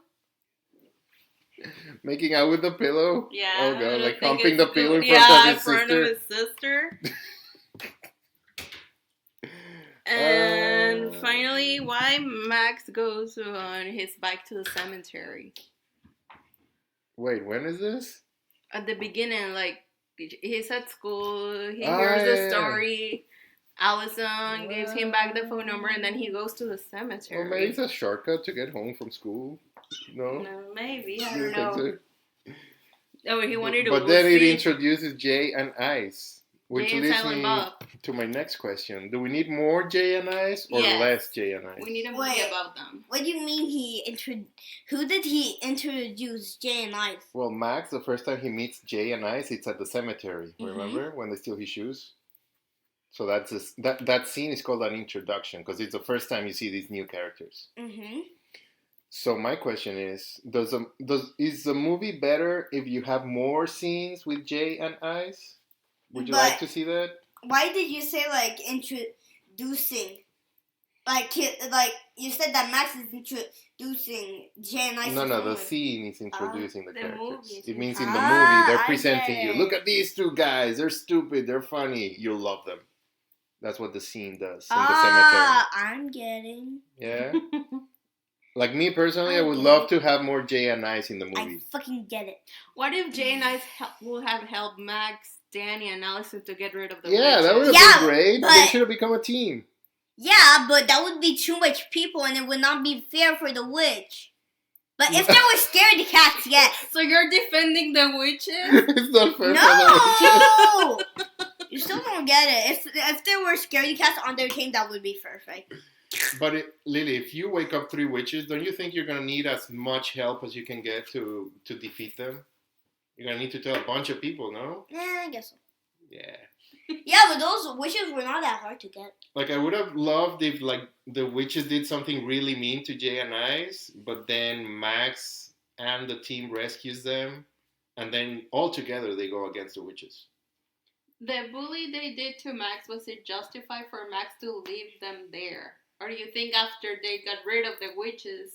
Making out with the pillow? Yeah. Oh I god, like think humping the it's pillow in good. front of in his front sister. of his sister. And finally, why Max goes on his bike to the cemetery. Wait, when is this? At the beginning, like, he's at school, he Ah, hears yeah, the yeah. story, Allison gives him back the phone number, and then he goes to the cemetery. Or maybe it's a shortcut to get home from school. No? No, maybe, I You don't think know. so? Oh, he wanted to But then it see introduces Jay and Ice. Which Jay and leads Silent me Bob. to my next question. Do we need more Jay and Ice or Yes. less Jay and Ice? We need a movie Wait. about them. What do you mean who did he introduce Jay and Ice? Well, Max, the first time he meets Jay and Ice, it's at the cemetery. Mhm. Remember when they steal his shoes? So that scene is called an introduction because it's the first time you see these new characters. Mm-hmm. So my question is, is the movie better if you have more scenes with Jay and Ice? Would you like But- to see that? Why did you say like introducing? Like you said that Max is introducing Jay and Ice. No, the family. scene is introducing the the characters. movie is It means in the Ah, movie they're I presenting get you. it. Look at these two guys. They're stupid. They're funny. You'll love them. That's what the scene does in the cemetery. I'm getting. Yeah. Like me personally, I would Okay. love to have more Jay and Ice in the I movie. fucking get it. What if Jay and I will have helped Max, Danny, and Allison to get rid of the Yeah, that would witches? have Yeah, been great. They but- should have become a team. Yeah, but that would be too much people, and it would not be fair for the witch. But if there were scaredy cats, yes. So you're defending the witches? It's not fair for the witches. No, you still don't get it. If there were scaredy cats on their team, that would be perfect. But Lily, if you wake up 3 witches, don't you think you're gonna need as much help as you can get to defeat them? You're gonna need to tell a bunch of people, no? Yeah, I guess so. Yeah. Yeah, but those wishes were not that hard to get. Like, I would have loved if, like, the witches did something really mean to Jay and Ice, but then Max and the team rescues them, and then all together they go against the witches. The bully they did to Max, was it justified for Max to leave them there? Or do you think after they got rid of the witches,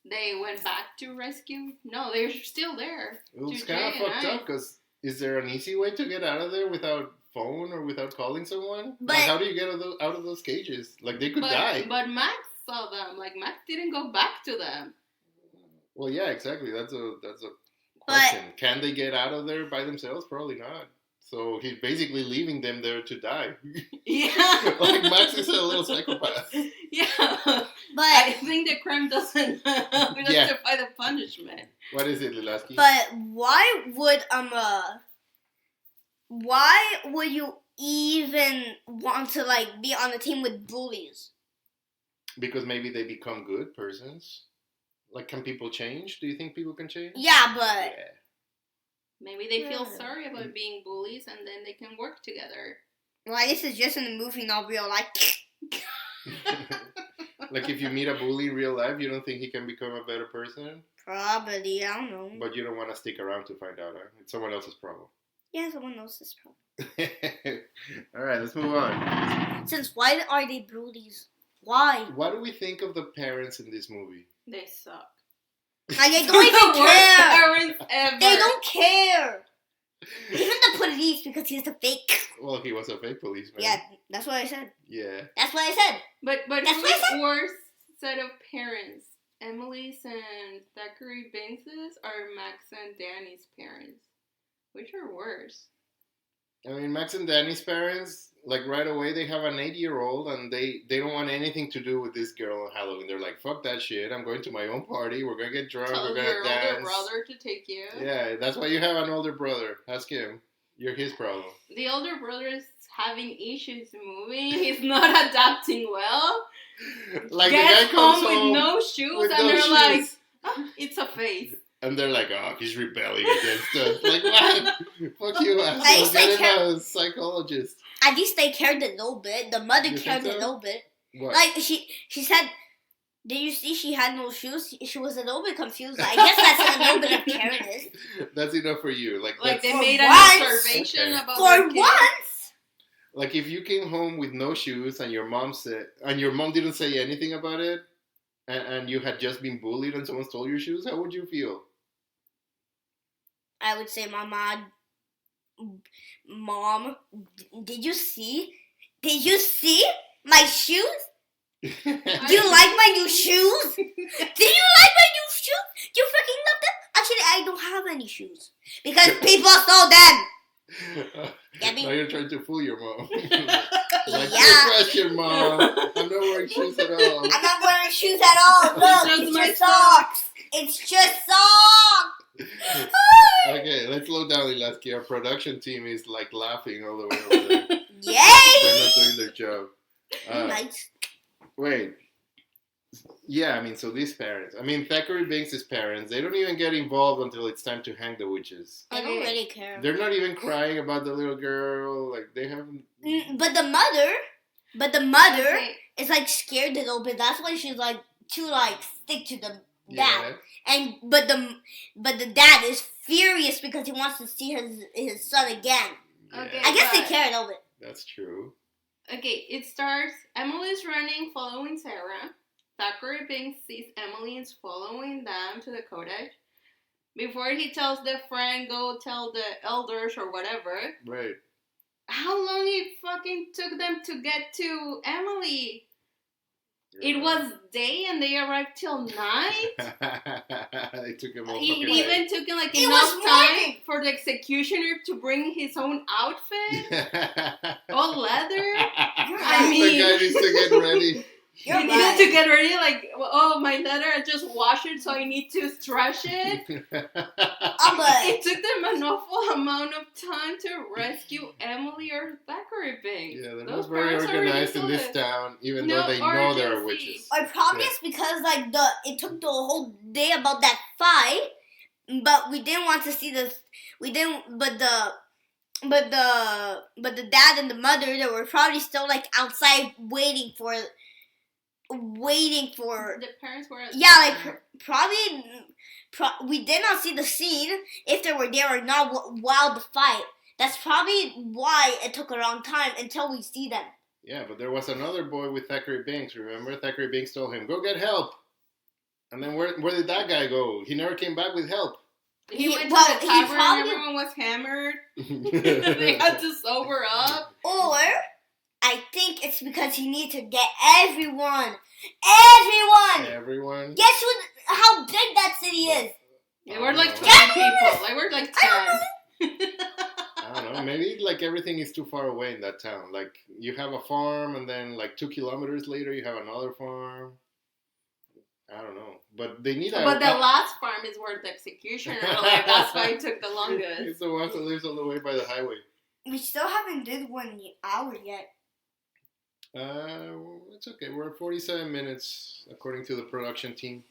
they went back to rescue? No, they're still there. It was To kind of Jay and fucked I. up, because is there an easy way to get out of there without phone or without calling someone? But- Like, how do you get out of those cages? Like, they could die. But Max saw them. Like, Max didn't go back to them. Well, yeah, exactly. That's a question. Can they get out of there by themselves? Probably not. So he's basically leaving them there to die. Yeah. Like, Max is a little psychopath. Yeah. I But think the crime doesn't justify the punishment. What is it, Lilaski? why would you even want to like be on a team with bullies? Because maybe they become good persons. Like, can people change? Do you think people can change? Yeah, but Yeah. Maybe they feel Yeah. sorry about being bullies and then they can work together. well, this is just in the movie, not real life. Like, if you meet a bully in real life, you don't think he can become a better person? Probably, I don't know. But you don't want to stick around to find out, huh? It's someone else's problem. Yeah, someone else's problem. Alright, let's move on. Since why are they bullies? Why? What do we think of the parents in this movie? They suck. Like, they don't even The worst care. parents ever. They don't care. Even the police, because he's a fake. Well, he was a fake policeman. Yeah, that's what I said. Yeah. That's what I said. But That's who's what I said. worst set of parents? Emily's and Thackeray Banks's or Max and Danny's parents? Which are worse? I mean, Max and Danny's parents, like, right away, they have an 8-year-old, and they don't want anything to do with this girl on Halloween. They're like, fuck that shit. I'm going to my own party. We're going to get drunk. Tell We're going your to dance. older brother to take you. Yeah, that's why you have an older brother. Ask him. You're his problem. The older brother is having issues moving. He's not adapting well. Like, Gets the guy comes home with no shoes, with and no they're like, shoes. oh, it's a face. And they're like, oh, he's rebelling against us. Like, what? Fuck you, At asshole. least they Get him care. a psychologist. At least they cared a little bit. The mother You think cared so? a little bit. What? Like, she said, did you see she had no shoes? She was a little bit confused. I guess that's a little bit of careness. That's enough for you. Like, Like, they that's, For made an once. observation Okay. about For their kid. once! like, if you came home with no shoes and your mom didn't say anything about it, and you had just been bullied and someone stole your shoes, how would you feel? I would say, Mom, did you see? Did you see my shoes? Do you like my new shoes? Do you like my new shoes? Do you freaking love them? Actually, I don't have any shoes. Because people stole them. Get me? Now you're trying to fool your mom. Like, Yeah. good question, Mom. I'm not wearing shoes at all. I'm not wearing shoes at all. Look, Just it's my just socks. It's just socks. Okay, let's slow down, Ilaski. Our production team is, like, laughing all the way over there. They're Yay! not doing their job. Nice. Wait. Yeah, I mean, so these parents. I mean, Thackeray Banks' parents, they don't even get involved until it's time to hang the witches. I don't really care. They're not even crying about the little girl. Like, they haven't... But the mother Okay. is like scared a little bit. That's why she's like to like stick to the Yeah. dad. And but the dad is furious because he wants to see his son again. Okay. I guess they but- care a little bit. That's true. Okay, it starts. Emily's running, following Sarah. Thackeray Banks sees Emily is following them to the cottage. Before he tells the friend, go tell the elders or whatever. Right. How long it fucking took them to get to Emily? It was day and they arrived till night. They took him all It fucking even took like It enough was time morning. for the executioner to bring his own outfit, day. all leather. I The mean- guy needs to get ready. You're You needed right. to get ready, like, oh, my leather, I just washed it, so I need to stretch it. But It took them an awful amount of time to rescue Emily or Thackeray Banks. Yeah, they're Those not very parents already organized in this told town, even No though they know there are urgency. witches. I promise because like it took the whole day about that fight, but we didn't want to see this. We didn't. But but the dad and the mother, they were probably still like outside waiting for. The parents were. Yeah, like probably. We did not see the scene if they were there or not while the fight. That's probably why it took a long time until we see them. Yeah, but there was another boy with Thackeray Binks. Remember, Thackeray Binks told him, "Go get help." And then where did that guy go? He never came back with help. He went to the tavern. Everyone was hammered. They had to sober up. Or I think it's because he needs to get everyone. Everyone. Guess how big that city is? There were like 20 people. There were like 10. I don't know. Maybe like everything is too far away in that town. Like you have a farm, and then like 2 kilometers later you have another farm. I don't know, but they need. But the last farm is where the executioner. Like, that's why it took the longest. It's the one that lives all the way by the highway. We still haven't did 1 hour yet. It's okay. We're at 47 minutes according to the production team.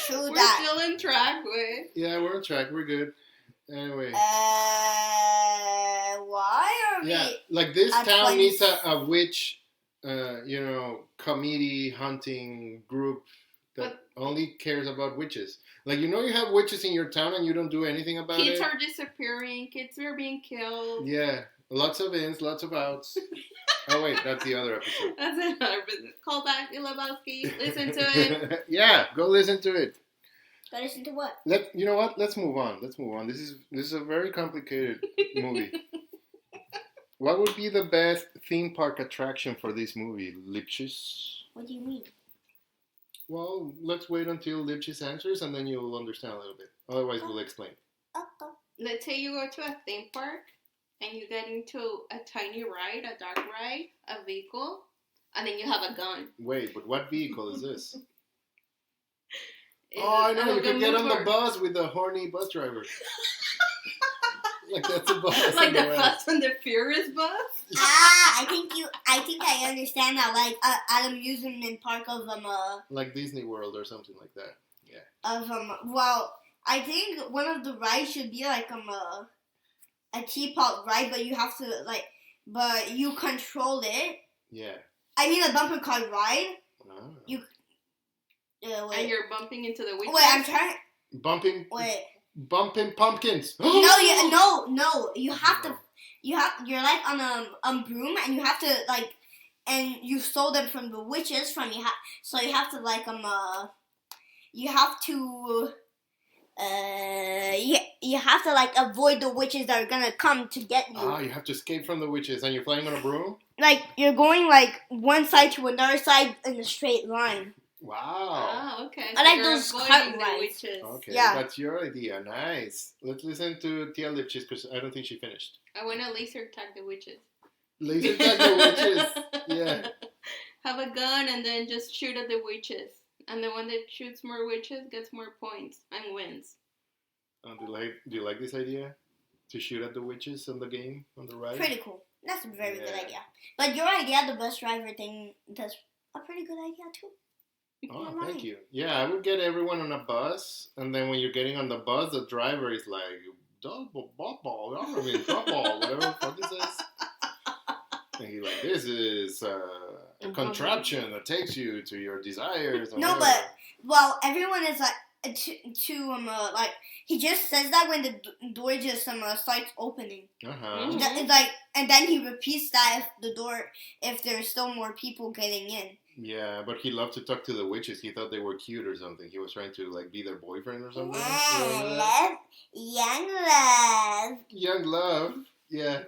True We're that. still in track, way. Yeah, we're on track. We're good. Anyway. Why are we? Yeah, like this at town 20? needs a witch, committee hunting group that only cares about witches. Like, you have witches in your town and you don't do anything about it. Kids are disappearing. Kids are being killed. Yeah, lots of ins, lots of outs. Oh, wait, that's the other episode. That's another business. Call back Ilabowski. Listen to it. Yeah, go listen to it. Go listen to what? You know what? Let's move on. This is a very complicated movie. What would be the best theme park attraction for this movie, Lipschitz? What do you mean? Well, let's wait until Lipschitz answers, and then you'll understand a little bit. Otherwise, we'll explain. Okay. Let's say you go to a theme park and you get into a tiny ride, a dark ride, a vehicle, and then you have a gun. Wait, but what vehicle is this? Is I it know, you could get on the motor? bus with the horny bus driver. Like that's a bus. Like the Fast and the Furious bus? I think I understand that. Like at amusement park of like Disney World or something like that. Yeah. Well, I think one of the rides should be like a teapot ride, but you have to but you control it. Yeah. I mean a bumper car ride. Oh. You. Wait. And you're bumping into the witches? Wait, I'm trying. Bumping pumpkins. No. You have to. You're like on a broom, and you have to and you stole them from the witches so you have to you have to you have to avoid the witches that are gonna come to get you. Ah, you have to escape from the witches, and you're flying on a broom. You're going one side to another side in a straight line. Wow. Oh, okay. I like you're those avoiding cart the rides. witches. Okay, Yeah. That's your idea. Nice. Let's listen to Tia Lipschitz because I don't think she finished. I want to laser tag the witches. Laser tag the witches. Yeah. Have a gun and then just shoot at the witches. And the one that shoots more witches gets more points and wins. Do you like this idea? To shoot at the witches on the game, on the ride? Pretty cool. That's a very good Yeah. idea. But your idea, the bus driver thing, that's a pretty good idea too. Oh, You're thank right. you. Yeah, I would get everyone on a bus, and then when you're getting on the bus, the driver is like, double bubble, I'm in trouble, whatever the fuck he says. And he's like, this is a contraption that takes you to your desires. Or No, whatever. well, everyone is he just says that when the door just starts opening. Uh-huh. It's and then he repeats that if there's still more people getting in. Yeah, but he loved to talk to the witches. He thought they were cute or something. He was trying to be their boyfriend or something. Young love, yeah.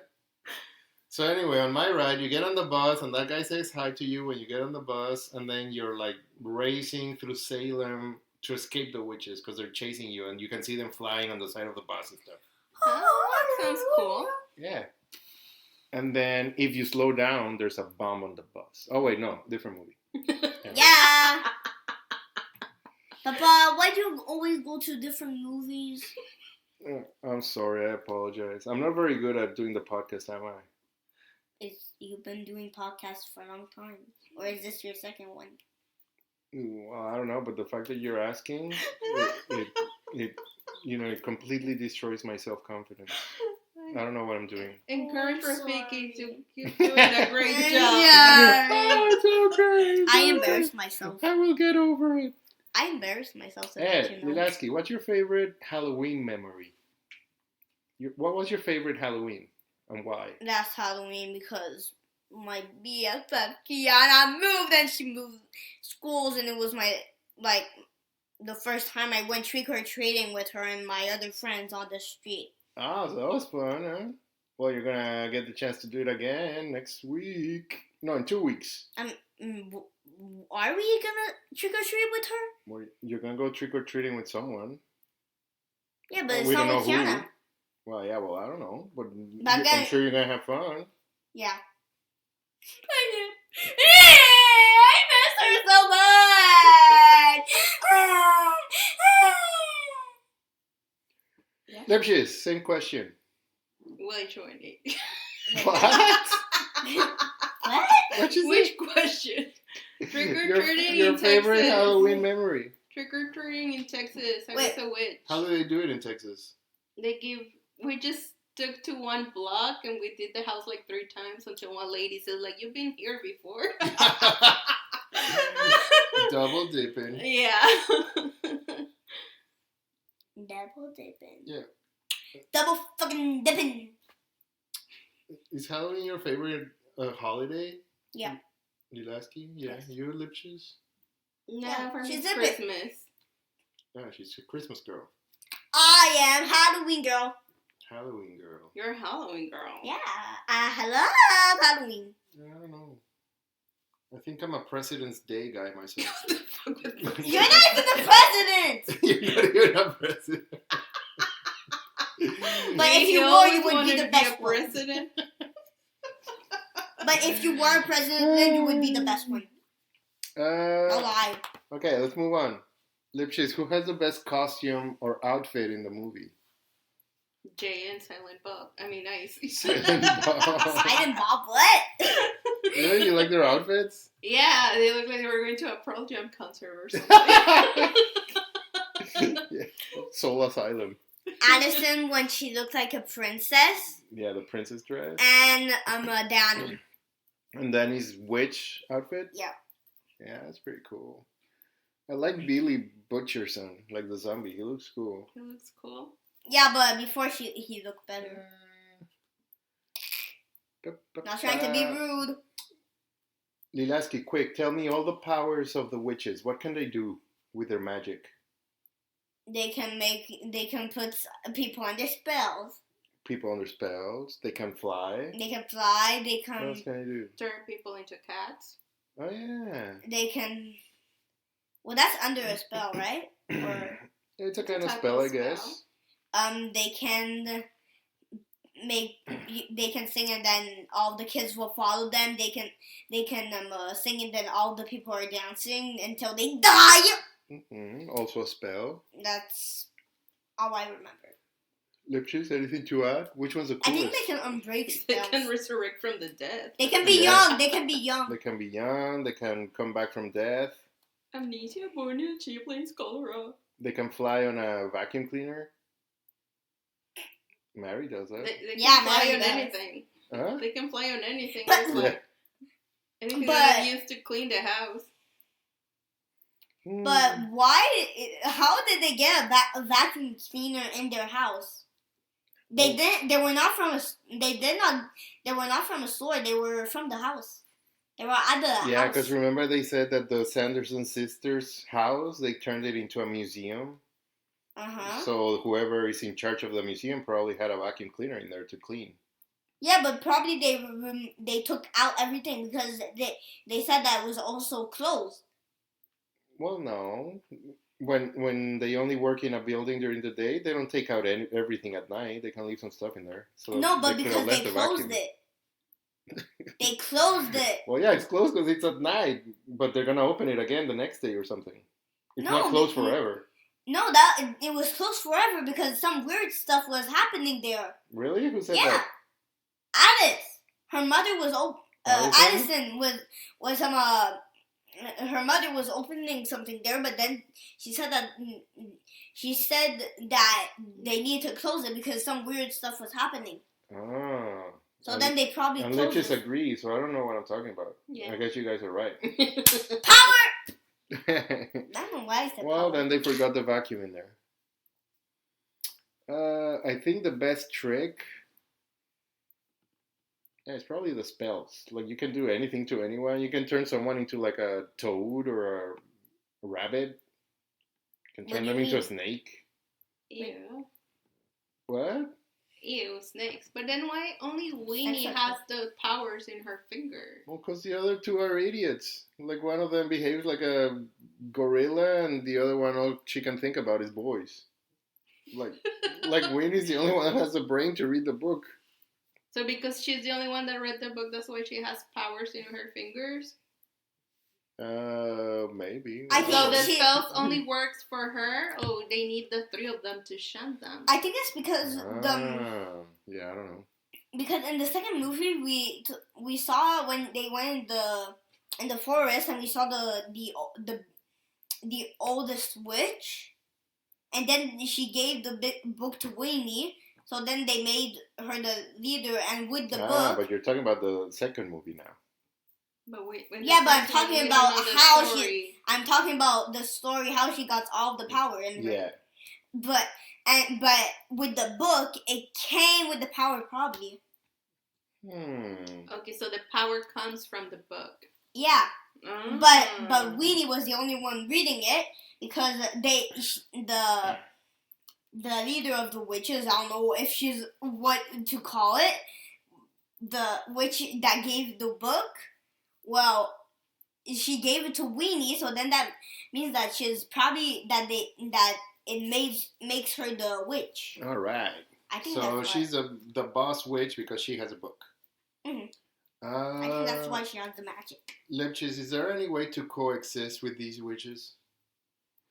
So anyway, on my ride, you get on the bus, and that guy says hi to you when you get on the bus, and then you're racing through Salem to escape the witches because they're chasing you, and you can see them flying on the side of the bus and stuff. Oh, that sounds cool. Yeah. And then if you slow down, there's a bomb on the bus. Oh wait, no, different movie. Yeah. Papa, why do you always go to different movies? I'm sorry, I apologize. I'm not very good at doing the podcast, am I? You've been doing podcasts for a long time, or is this your second one? Well, I don't know, but the fact that you're asking, it completely destroys my self-confidence. I don't know what I'm doing. Encourage Oh, Rafiki to sorry. keep doing a great job. Yeah. Oh, it's okay. It's I okay. embarrassed myself. I will get over it. I embarrassed myself. So Hey, that you know. Lilaski, what's your favorite Halloween memory? What was your favorite Halloween and why? Last Halloween because my BFF Kiana moved and she moved schools and it was the first time I went trick or treating with her and my other friends on the street. Oh, so that was fun, huh? Well, you're gonna get the chance to do it again next week. No, in 2 weeks. Are we gonna trick or treat with her? Well, you're gonna go trick or treating with someone. Yeah, but it's We not don't with know who. Kiana. Well, yeah, well, I don't know, but But then- I'm sure you're gonna have fun. Yeah. I do. I miss her so much. Lepshis, same question. Which one? What? What? What you say? Which question? Trick or treating Your in favorite Texas. Halloween memory. Trick or treating in Texas. I Wait. was a witch. How do they do it in Texas? We just took to one block and we did the house like 3 times until one lady said, like, you've been here before. Double dipping. Yeah. Double dipping. Yeah. Double fucking dipping. Is Halloween your favorite holiday? Yeah. Lilaski? Yeah. Yes. You, Lipshis? No, Yeah, for me she's it's a bit- Christmas. Yeah, she's a Christmas girl. I am Halloween girl. Halloween girl. You're a Halloween girl. Yeah. I love Halloween. I don't know. I think I'm a President's Day guy myself. You're not even the president. You're not even a president. But if you were, always you would be wanted the to best a one. president. But if you were president, then you would be the best one. No lie. Okay, let's move on. Lipshis, who has the best costume or outfit in the movie? Jay and Silent Bob. I mean, nice. Silent Bob. Silent Bob, what? Really? You like their outfits? Yeah, they look like they were going to a Pearl Jam concert or something. Yeah. Soul Asylum. Addison when she looked like a princess, Yeah, the princess dress. and Danny. And Danny's witch outfit? Yeah. Yeah, that's pretty cool. I like Billy Butcherson, like the zombie. He looks cool. It looks cool. Yeah, but before he looked better. Not trying to be rude. Lilaski, quick, tell me all the powers of the witches. What can they do with their magic? They can put people under spells. People under spells. They can fly. They can fly. They What else can. can they do? Turn people into cats. Oh, yeah. They can. Well, that's under a spell, right? Or It's a kind of type spell, of I guess. they can they can sing and then all the kids will follow them. They can sing and then all the people are dancing until they die. Also a spell. That's all I remember. Lipshis, anything to add? Which one's the I coolest? think they can unbreak They spells. can resurrect from the dead. They can be Yeah. young. They can be young. They can be young. They can come back from death. Amnesia, born in a cheap place, cholera. They can fly on a vacuum cleaner. Mary does that. They can Yeah, fly Mario on does. anything. Huh? They can fly on anything. But- It's like anything But- that they used to clean the house. But why? How did they get a vacuum cleaner in their house? They did. They were not from a. They did not. They were not from a store. They were from the house. They were at the Yeah, house. because remember they said that the Sanderson sisters' house, they turned it into a museum. Uh-huh. So whoever is in charge of the museum probably had a vacuum cleaner in there to clean. Yeah, but probably they took out everything because they said that it was also closed. Well, no. When they only work in a building during the day, they don't take out everything at night. They can leave some stuff in there. So No, but they could because have left they the closed vacuum. it. They closed it. Well, yeah, it's closed because it's at night, but they're gonna open it again the next day or something. It's No, not closed they- forever. No, that it was closed forever because some weird stuff was happening there. Really? Who said Yeah, that? Alice. Her mother was Allison? Addison was her mother was opening something there, but then she said that they needed to close it because some weird stuff was happening. Ah. So then they probably And closed Liches it. agree, so I don't know what I'm talking about. Yeah. I guess you guys are right. Power! I don't know why I said Well, power. then they forgot the vacuum in there. I think the best trick is probably the spells. Like, you can do anything to anyone. You can turn someone into like a toad or a rabbit. You can What turn do you them into a mean? snake. Ew. What? Ew, snakes. But then why only Weenie Snakes are has the powers in her finger? Well, because the other two are idiots. Like, one of them behaves like a gorilla, and the other one, all she can think about is boys. Like Winnie's the only one that has the brain to read the book. So because she's the only one that read the book, that's why she has powers in her fingers? Maybe. I So think the she- spells only works for her? Oh, they need the three of them to chant them. I think it's because Yeah, I don't know. because in the second movie we saw when they went in the forest and we saw the oldest witch, and then she gave the big book to Weenie. So then they made her the leader, and with the book. But you're talking about the second movie now. But wait, when Yeah, the but I'm first one, talking we about don't know the how story. I'm talking about the story, how she got all the power in her. Yeah. But with the book, it came with the power probably. Okay, so the power comes from the book. Yeah, Ah. but Weenie was the only one reading it because the leader of the witches, I don't know if she's what to call it, the witch that gave the book. Well, she gave it to Weenie, so then that means that she's probably that it makes her the witch. All right. I think So that's she's the boss witch because she has a book. Mhm. I think that's why she has the magic. Lepches, is there any way to coexist with these witches?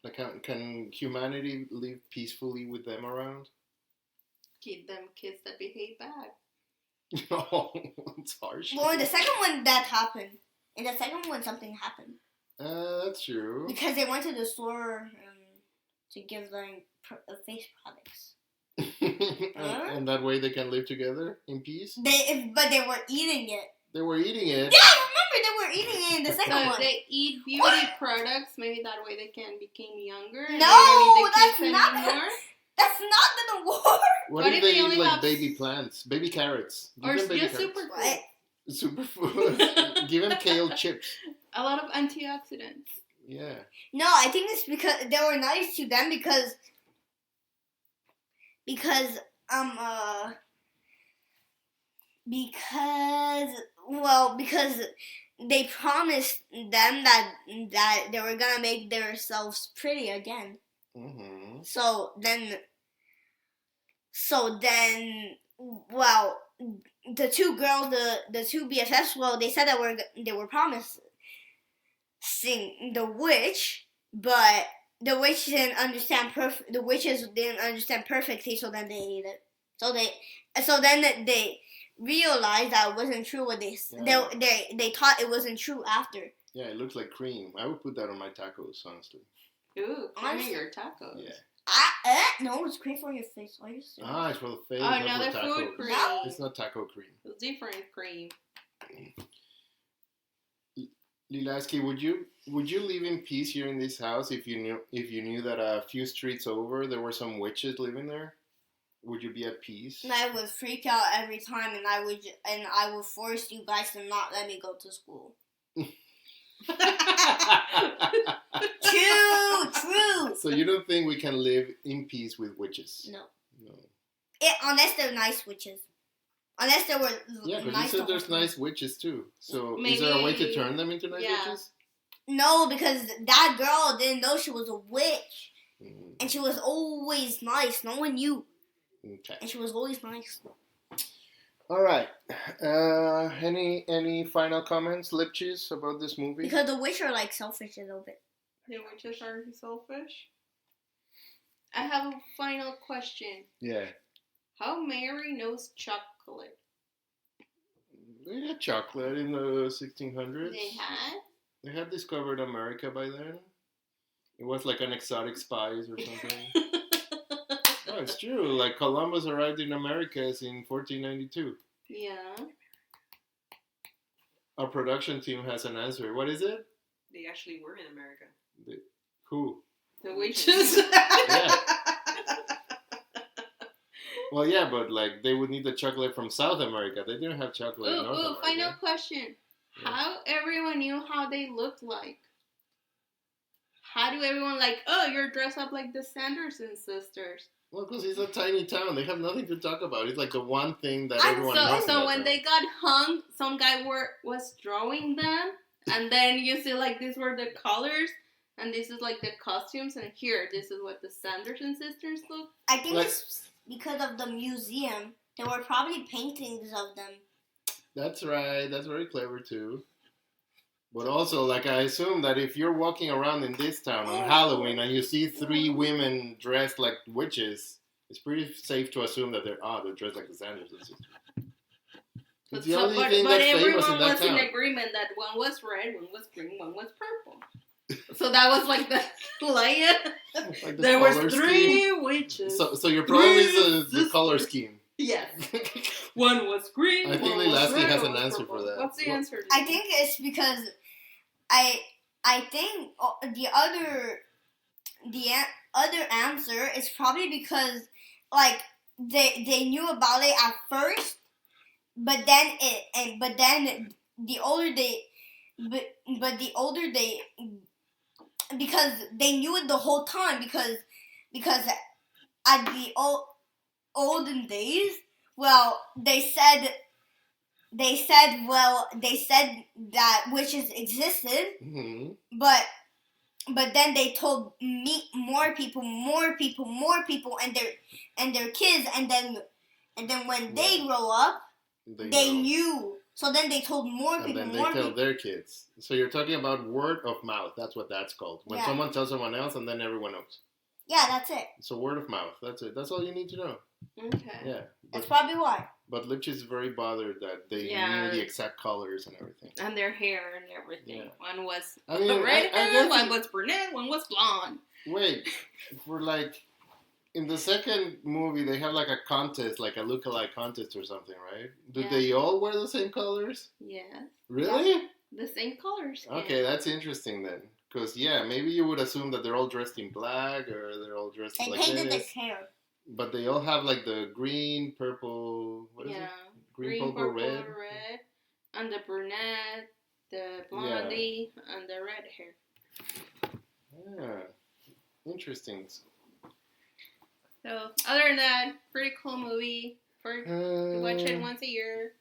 Like, can humanity live peacefully with them around? Keep them kids that behave bad. No, it's harsh. Well, in the second one, that happened. In the second one, something happened That's true. because they went to the store to give them face products. And that way they can live together in peace? But they were eating it. They were eating it. Yeah, I remember they were eating it in the second So one. they eat beauty products. Maybe that way they can become younger. and No, they don't need the that's kids not- anymore. That's not gonna work. What What if if they they eat only like have baby plants, baby carrots? Give Or them baby just carrots. Superfoods. Give them kale chips. A lot of antioxidants. Yeah. No, I think it's because they were nice to them because they promised them that they were gonna make themselves pretty again. Mm-hmm. So then, well, the two girls, the two BFFs, well, they said that they were promising the witch, but the witch didn't understand the witches didn't understand perfectly, so then they ate it. So then they realized that it wasn't true what they thought it wasn't true after. Yeah, it looks like cream. I would put that on my tacos, honestly. Ooh, Honestly- your tacos. Yeah. No, it's cream for your face. Are you serious? It's for the face. Oh, not another for food tacos. cream. No. It's not taco cream. It's different cream. Lilaski, would you live in peace here in this house if you knew that a few streets over there were some witches living there? Would you be at peace? And I would freak out every time, and I would force you guys to not let me go to school. True. So you don't think we can live in peace with witches? No. No. Unless they're nice witches. Unless they were Yeah, but nice. you said the there's whole time. nice witches too. So is there a way to Maybe- turn them into nice yeah. witches? No, because that girl didn't know she was a witch, Mm, and she was always nice. No one knew, okay. and she was always nice. All right. Any final comments, Lipchis, about this movie? Because the witch are like selfish a little bit. The witches are selfish. I have a final question. Yeah. How Mary knows chocolate? They had chocolate in the 1600s. They had? They had discovered America by then. It was like an exotic spice or something. No, it's true. Like Columbus arrived in Americas in 1492. Yeah. Our production team has an answer. What is it? They actually were in America. Who? The witches. Yeah. Well, yeah, but like they would need the chocolate from South America. They didn't have chocolate in North America. Final question. Yeah. How everyone knew how they looked like? How do everyone like, oh, you're dressed up like the Sanderson sisters? Well, because it's a tiny town. They have nothing to talk about. It's like the one thing that And everyone knows. so when they got hung, some guy was drawing them, and then you see like these were the colors, and this is like the costumes, and here this is what the Sanderson sisters look. I think Like- it's because of the museum. There were probably paintings of them. That's right. That's very clever too. But also, like, I assume that if you're walking around in this town on Halloween and you see 3 women dressed like witches, it's pretty safe to assume that they're dressed like the Sanderson sisters. It's the only thing that's famous everyone in that was town. in agreement that one was red, one was green, one was purple. So that was like the layout. Like the There was color 3 scheme. witches. So your problem is the color scheme. Yes. One was green. I think one was Lasky red, has one an was answer purple. for that. What's the answer? I think it's because I think the other answer is probably because like they knew about it at first, but then the older they because they knew it the whole time because at the olden days, well, they said that witches existed, Mm-hmm. but then they told more people, and their kids, and then when they grow up, they know. knew. So then they told more And people, then they more tell people. their kids. So you're talking about word of mouth. That's what that's called. When Yeah. someone tells someone else and then everyone knows. Yeah, that's it. So word of mouth. That's it. That's all you need to know. Okay. Yeah. That's But, probably why. but Lipch is very bothered that they Yeah. knew the exact colors and everything. And their hair and everything. Yeah. One was I mean, red I hair, guess one it- was brunette, one was blonde. Wait, for like, in the second movie, they have like a contest, like a look-alike contest or something, right? Do Yeah. they all wear the same colors? Yes. Really? The same colors. Okay, that's interesting then. Because, yeah, maybe you would assume that they're all dressed in black or they're all dressed They like painted this. their hair. But they all have like the green, purple, what is Yeah. it? Green, purple, red. And the brunette, the blondie, and the red hair. Yeah, interesting. So, other than that, pretty cool movie. To watch it once a year.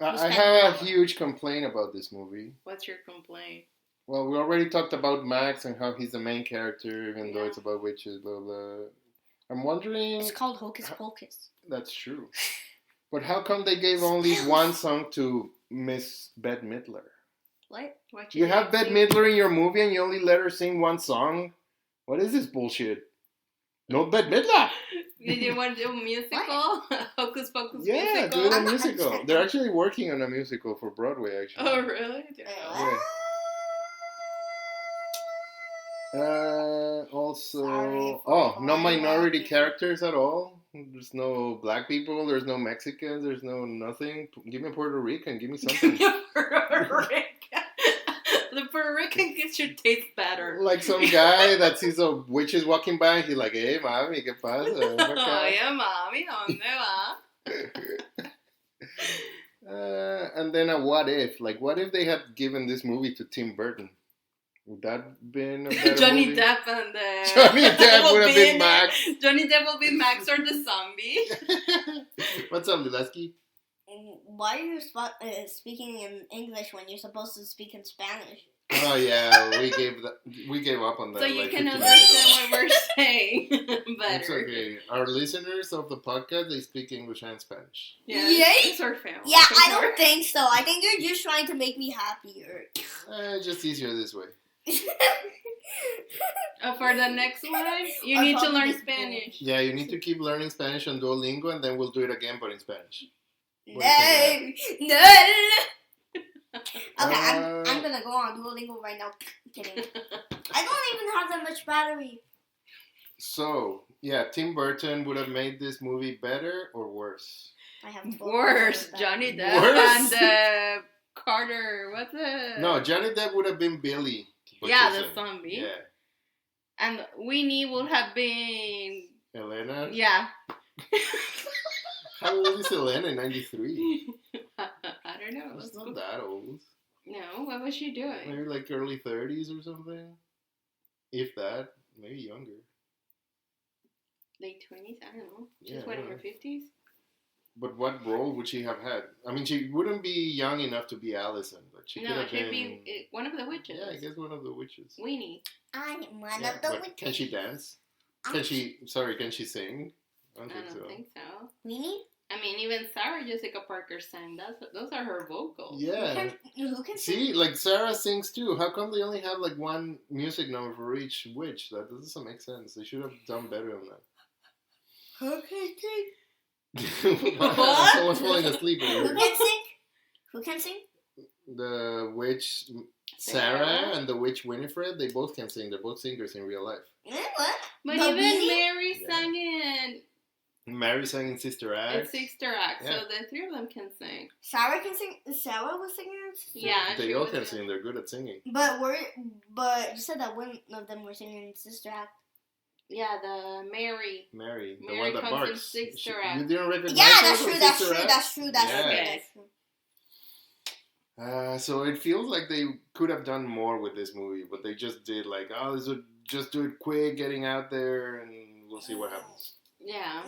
I have a huge complaint about this movie. What's your complaint? Well, we already talked about Max and how he's the main character, even though Yeah. it's about witches, blah, blah. I'm wondering... It's called Hocus Pocus. That's true. But how come they gave only one song to Miss Bette Midler? What? What You have Bette think? Midler in your movie and you only let her sing one song? What is this bullshit? No Bette Midler! Did you want to do a musical? Hocus Pocus Yeah, musical? do it a I'm not musical. understanding. They're actually working on a musical for Broadway, actually. Oh, really? Yeah. Also, Sorry for no minority laughing. characters at all. There's no black people. There's no Mexicans. There's no nothing. Give me Puerto Rican. Give me something. Puerto Rican. The Puerto Rican gets your taste better. Like some guy that sees a witches walking by and he's like, "Hey, mami, ¿qué pasa?" Oye, mami, ¿dónde va? And then a what if? Like, what if they had given this movie to Tim Burton? Would that been a better Johnny movie? Depp and the... Johnny Depp would have been in Max. it. Johnny Depp will be Max or the zombie. What's up, Lileski? Why are you speaking in English when you're supposed to speak in Spanish? Oh yeah, we gave up on that. So you like can 15 minutes ago. understand what we're saying It's better. okay. Our listeners of the podcast, they speak English and Spanish. Yeah, Yay? it's our family. Yeah, I don't think so. I think you're just trying to make me happier. Just easier this way. For the next one, you Our need to family learn is cool. Spanish. Yeah, you need to keep learning Spanish on Duolingo, and then we'll do it again, but in Spanish. No, What do you think no. Okay, I'm gonna go on Duolingo right now. Kidding. I don't even have that much battery. So, Yeah, Tim Burton would have made this movie better or worse? I have 12 Worse, of that. Johnny Depp Worse? and Carter. What's it? No, Johnny Depp would have been Billy. Yeah, the Butcherson. zombie. Yeah. And Winnie would have been. Elena? Yeah. How old is Elena? 93. I don't know. It's not that old. No, what was she doing? Maybe like early 30s or something. If that. Maybe younger. Late 20s? I don't know. She's Yeah, what, in yeah. her 50s? But what role would she have had? I mean, she wouldn't be young enough to be Allison, but she could No, have she'd been... be one of the witches. Yeah, I guess one of the witches. Weenie. I'm one Yeah, of the but witches. can she dance? Can she sing? I don't I think don't so. think so. Weenie? I mean, even Sarah Jessica Parker sang. Those are her vocals. Yeah. Who can sing? See, like Sarah sings too. How come they only have like one music number for each witch? That doesn't make sense. They should have done better on that. Who can sing? What? Someone's falling asleep over Who here. can sing? Who can sing? The witch Sarah and the witch Winifred, they both can sing. They're both singers in real life. What? But But even really? Mary Yeah. sang in Mary sang in Sister Act. it's Sister Act, Yeah. so the three of them can sing. Sarah can sing. Sarah was singing. Yeah, They she all was can in- sing. They're good at singing. But you said that one of them were singing Sister Act. Yeah, the Mary. Mary, the Mary one that comes in barks. Sister You Act. didn't recognize Yeah, her that's from true. That's Sister true. Act? That's true. That's Yeah. true. Okay. That's true. So it feels like they could have done more with this movie, but they just did like, oh, this would just do it quick, getting out there, and we'll see what happens. Yeah,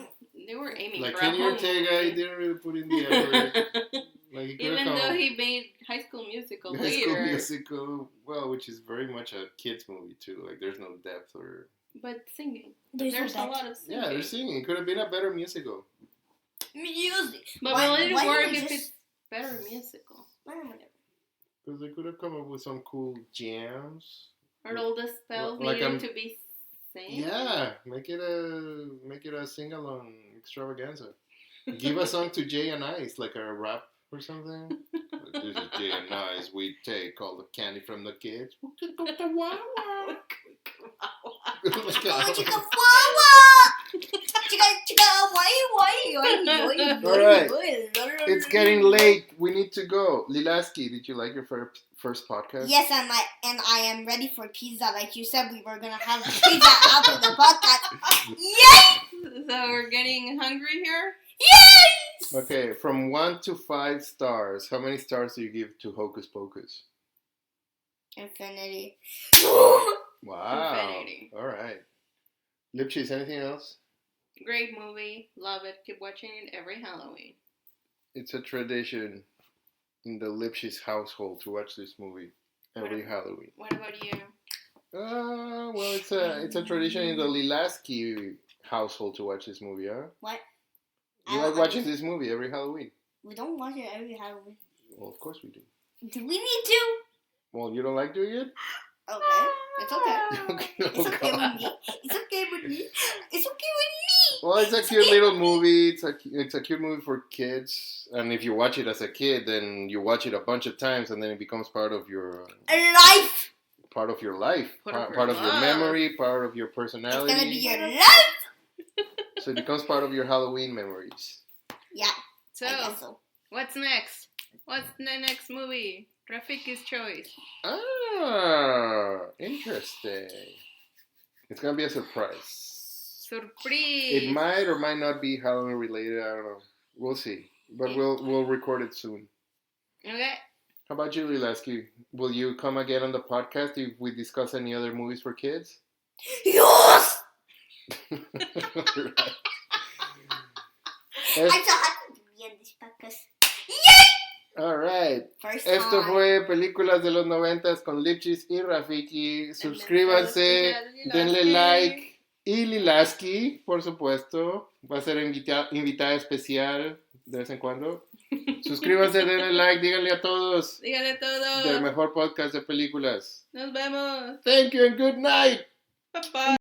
they were aiming Like for a Kenny home Ortega, he movie. didn't really put in the effort. Like he could Even have though come he made High School Musical High School later. Musical, well, which is very much a kids movie too. Like there's no depth or But singing. There's There's no a lot of singing. yeah, they're singing. It could have been a better musical. music. But Why- will it why work did they if just- it's better musical? Whatever. Because they could have come up with some cool jams. Or all the spells Like, needed to be sang? Yeah, make it a sing along extravaganza. Give a song to Jay and Ice, like a rap or something. Like, this is Jay and Ice. We take all the candy from the kids. We can go to Wawa. Oh, chica, chica, why? All right. It's getting late. We need to go. Lilaski, did you like your first podcast? Yes, and I am ready for pizza. Like you said, we were gonna have pizza after the podcast. Yay! So we're getting hungry here? Yes! Okay, from 1 to 5 stars, how many stars do you give to Hocus Pocus? Infinity. Wow. Infinity. All right. Lipchis, anything else? Great movie. Love it. Keep watching it every Halloween. It's a tradition in the Lipchis household to watch this movie every Halloween. What about you? Well, it's a tradition in the Lilaski household to watch this movie, huh? What? You like watching this movie every Halloween? We don't watch it every Halloween. Well, of course we do. Do we need to? Well, you don't like doing it? Okay. It's okay. Okay, It's oh, okay God. with me. It's okay with me. It's okay with me. Well, it's a cute little movie. It's a cute movie for kids. And if you watch it as a kid, then you watch it a bunch of times, and then it becomes part of your Life. life, part of your life. memory, part of your It's personality. gonna be your life. So it becomes part of your Halloween memories. Yeah. So, I guess so. what's next? What's the next movie? Rafiki's choice. Ah, interesting. It's gonna be a surprise. Surprise! It might or might not be Halloween related. I don't know. We'll see. But we'll record it soon. Okay. How about you, Lilaski? Will you come again on the podcast if we discuss any other movies for kids? Yes. Right. I'm so happy to be on this podcast. All right. First Esto time. fue Películas de los 90 con Lipchis y Rafiki. Suscríbanse, denle like. Y Lilaski, por supuesto, va a ser invitada especial de vez en cuando. Suscríbanse, denle like, díganle a todos Dígale todo. del mejor podcast de películas. Nos vemos. Thank you and good night. Bye bye.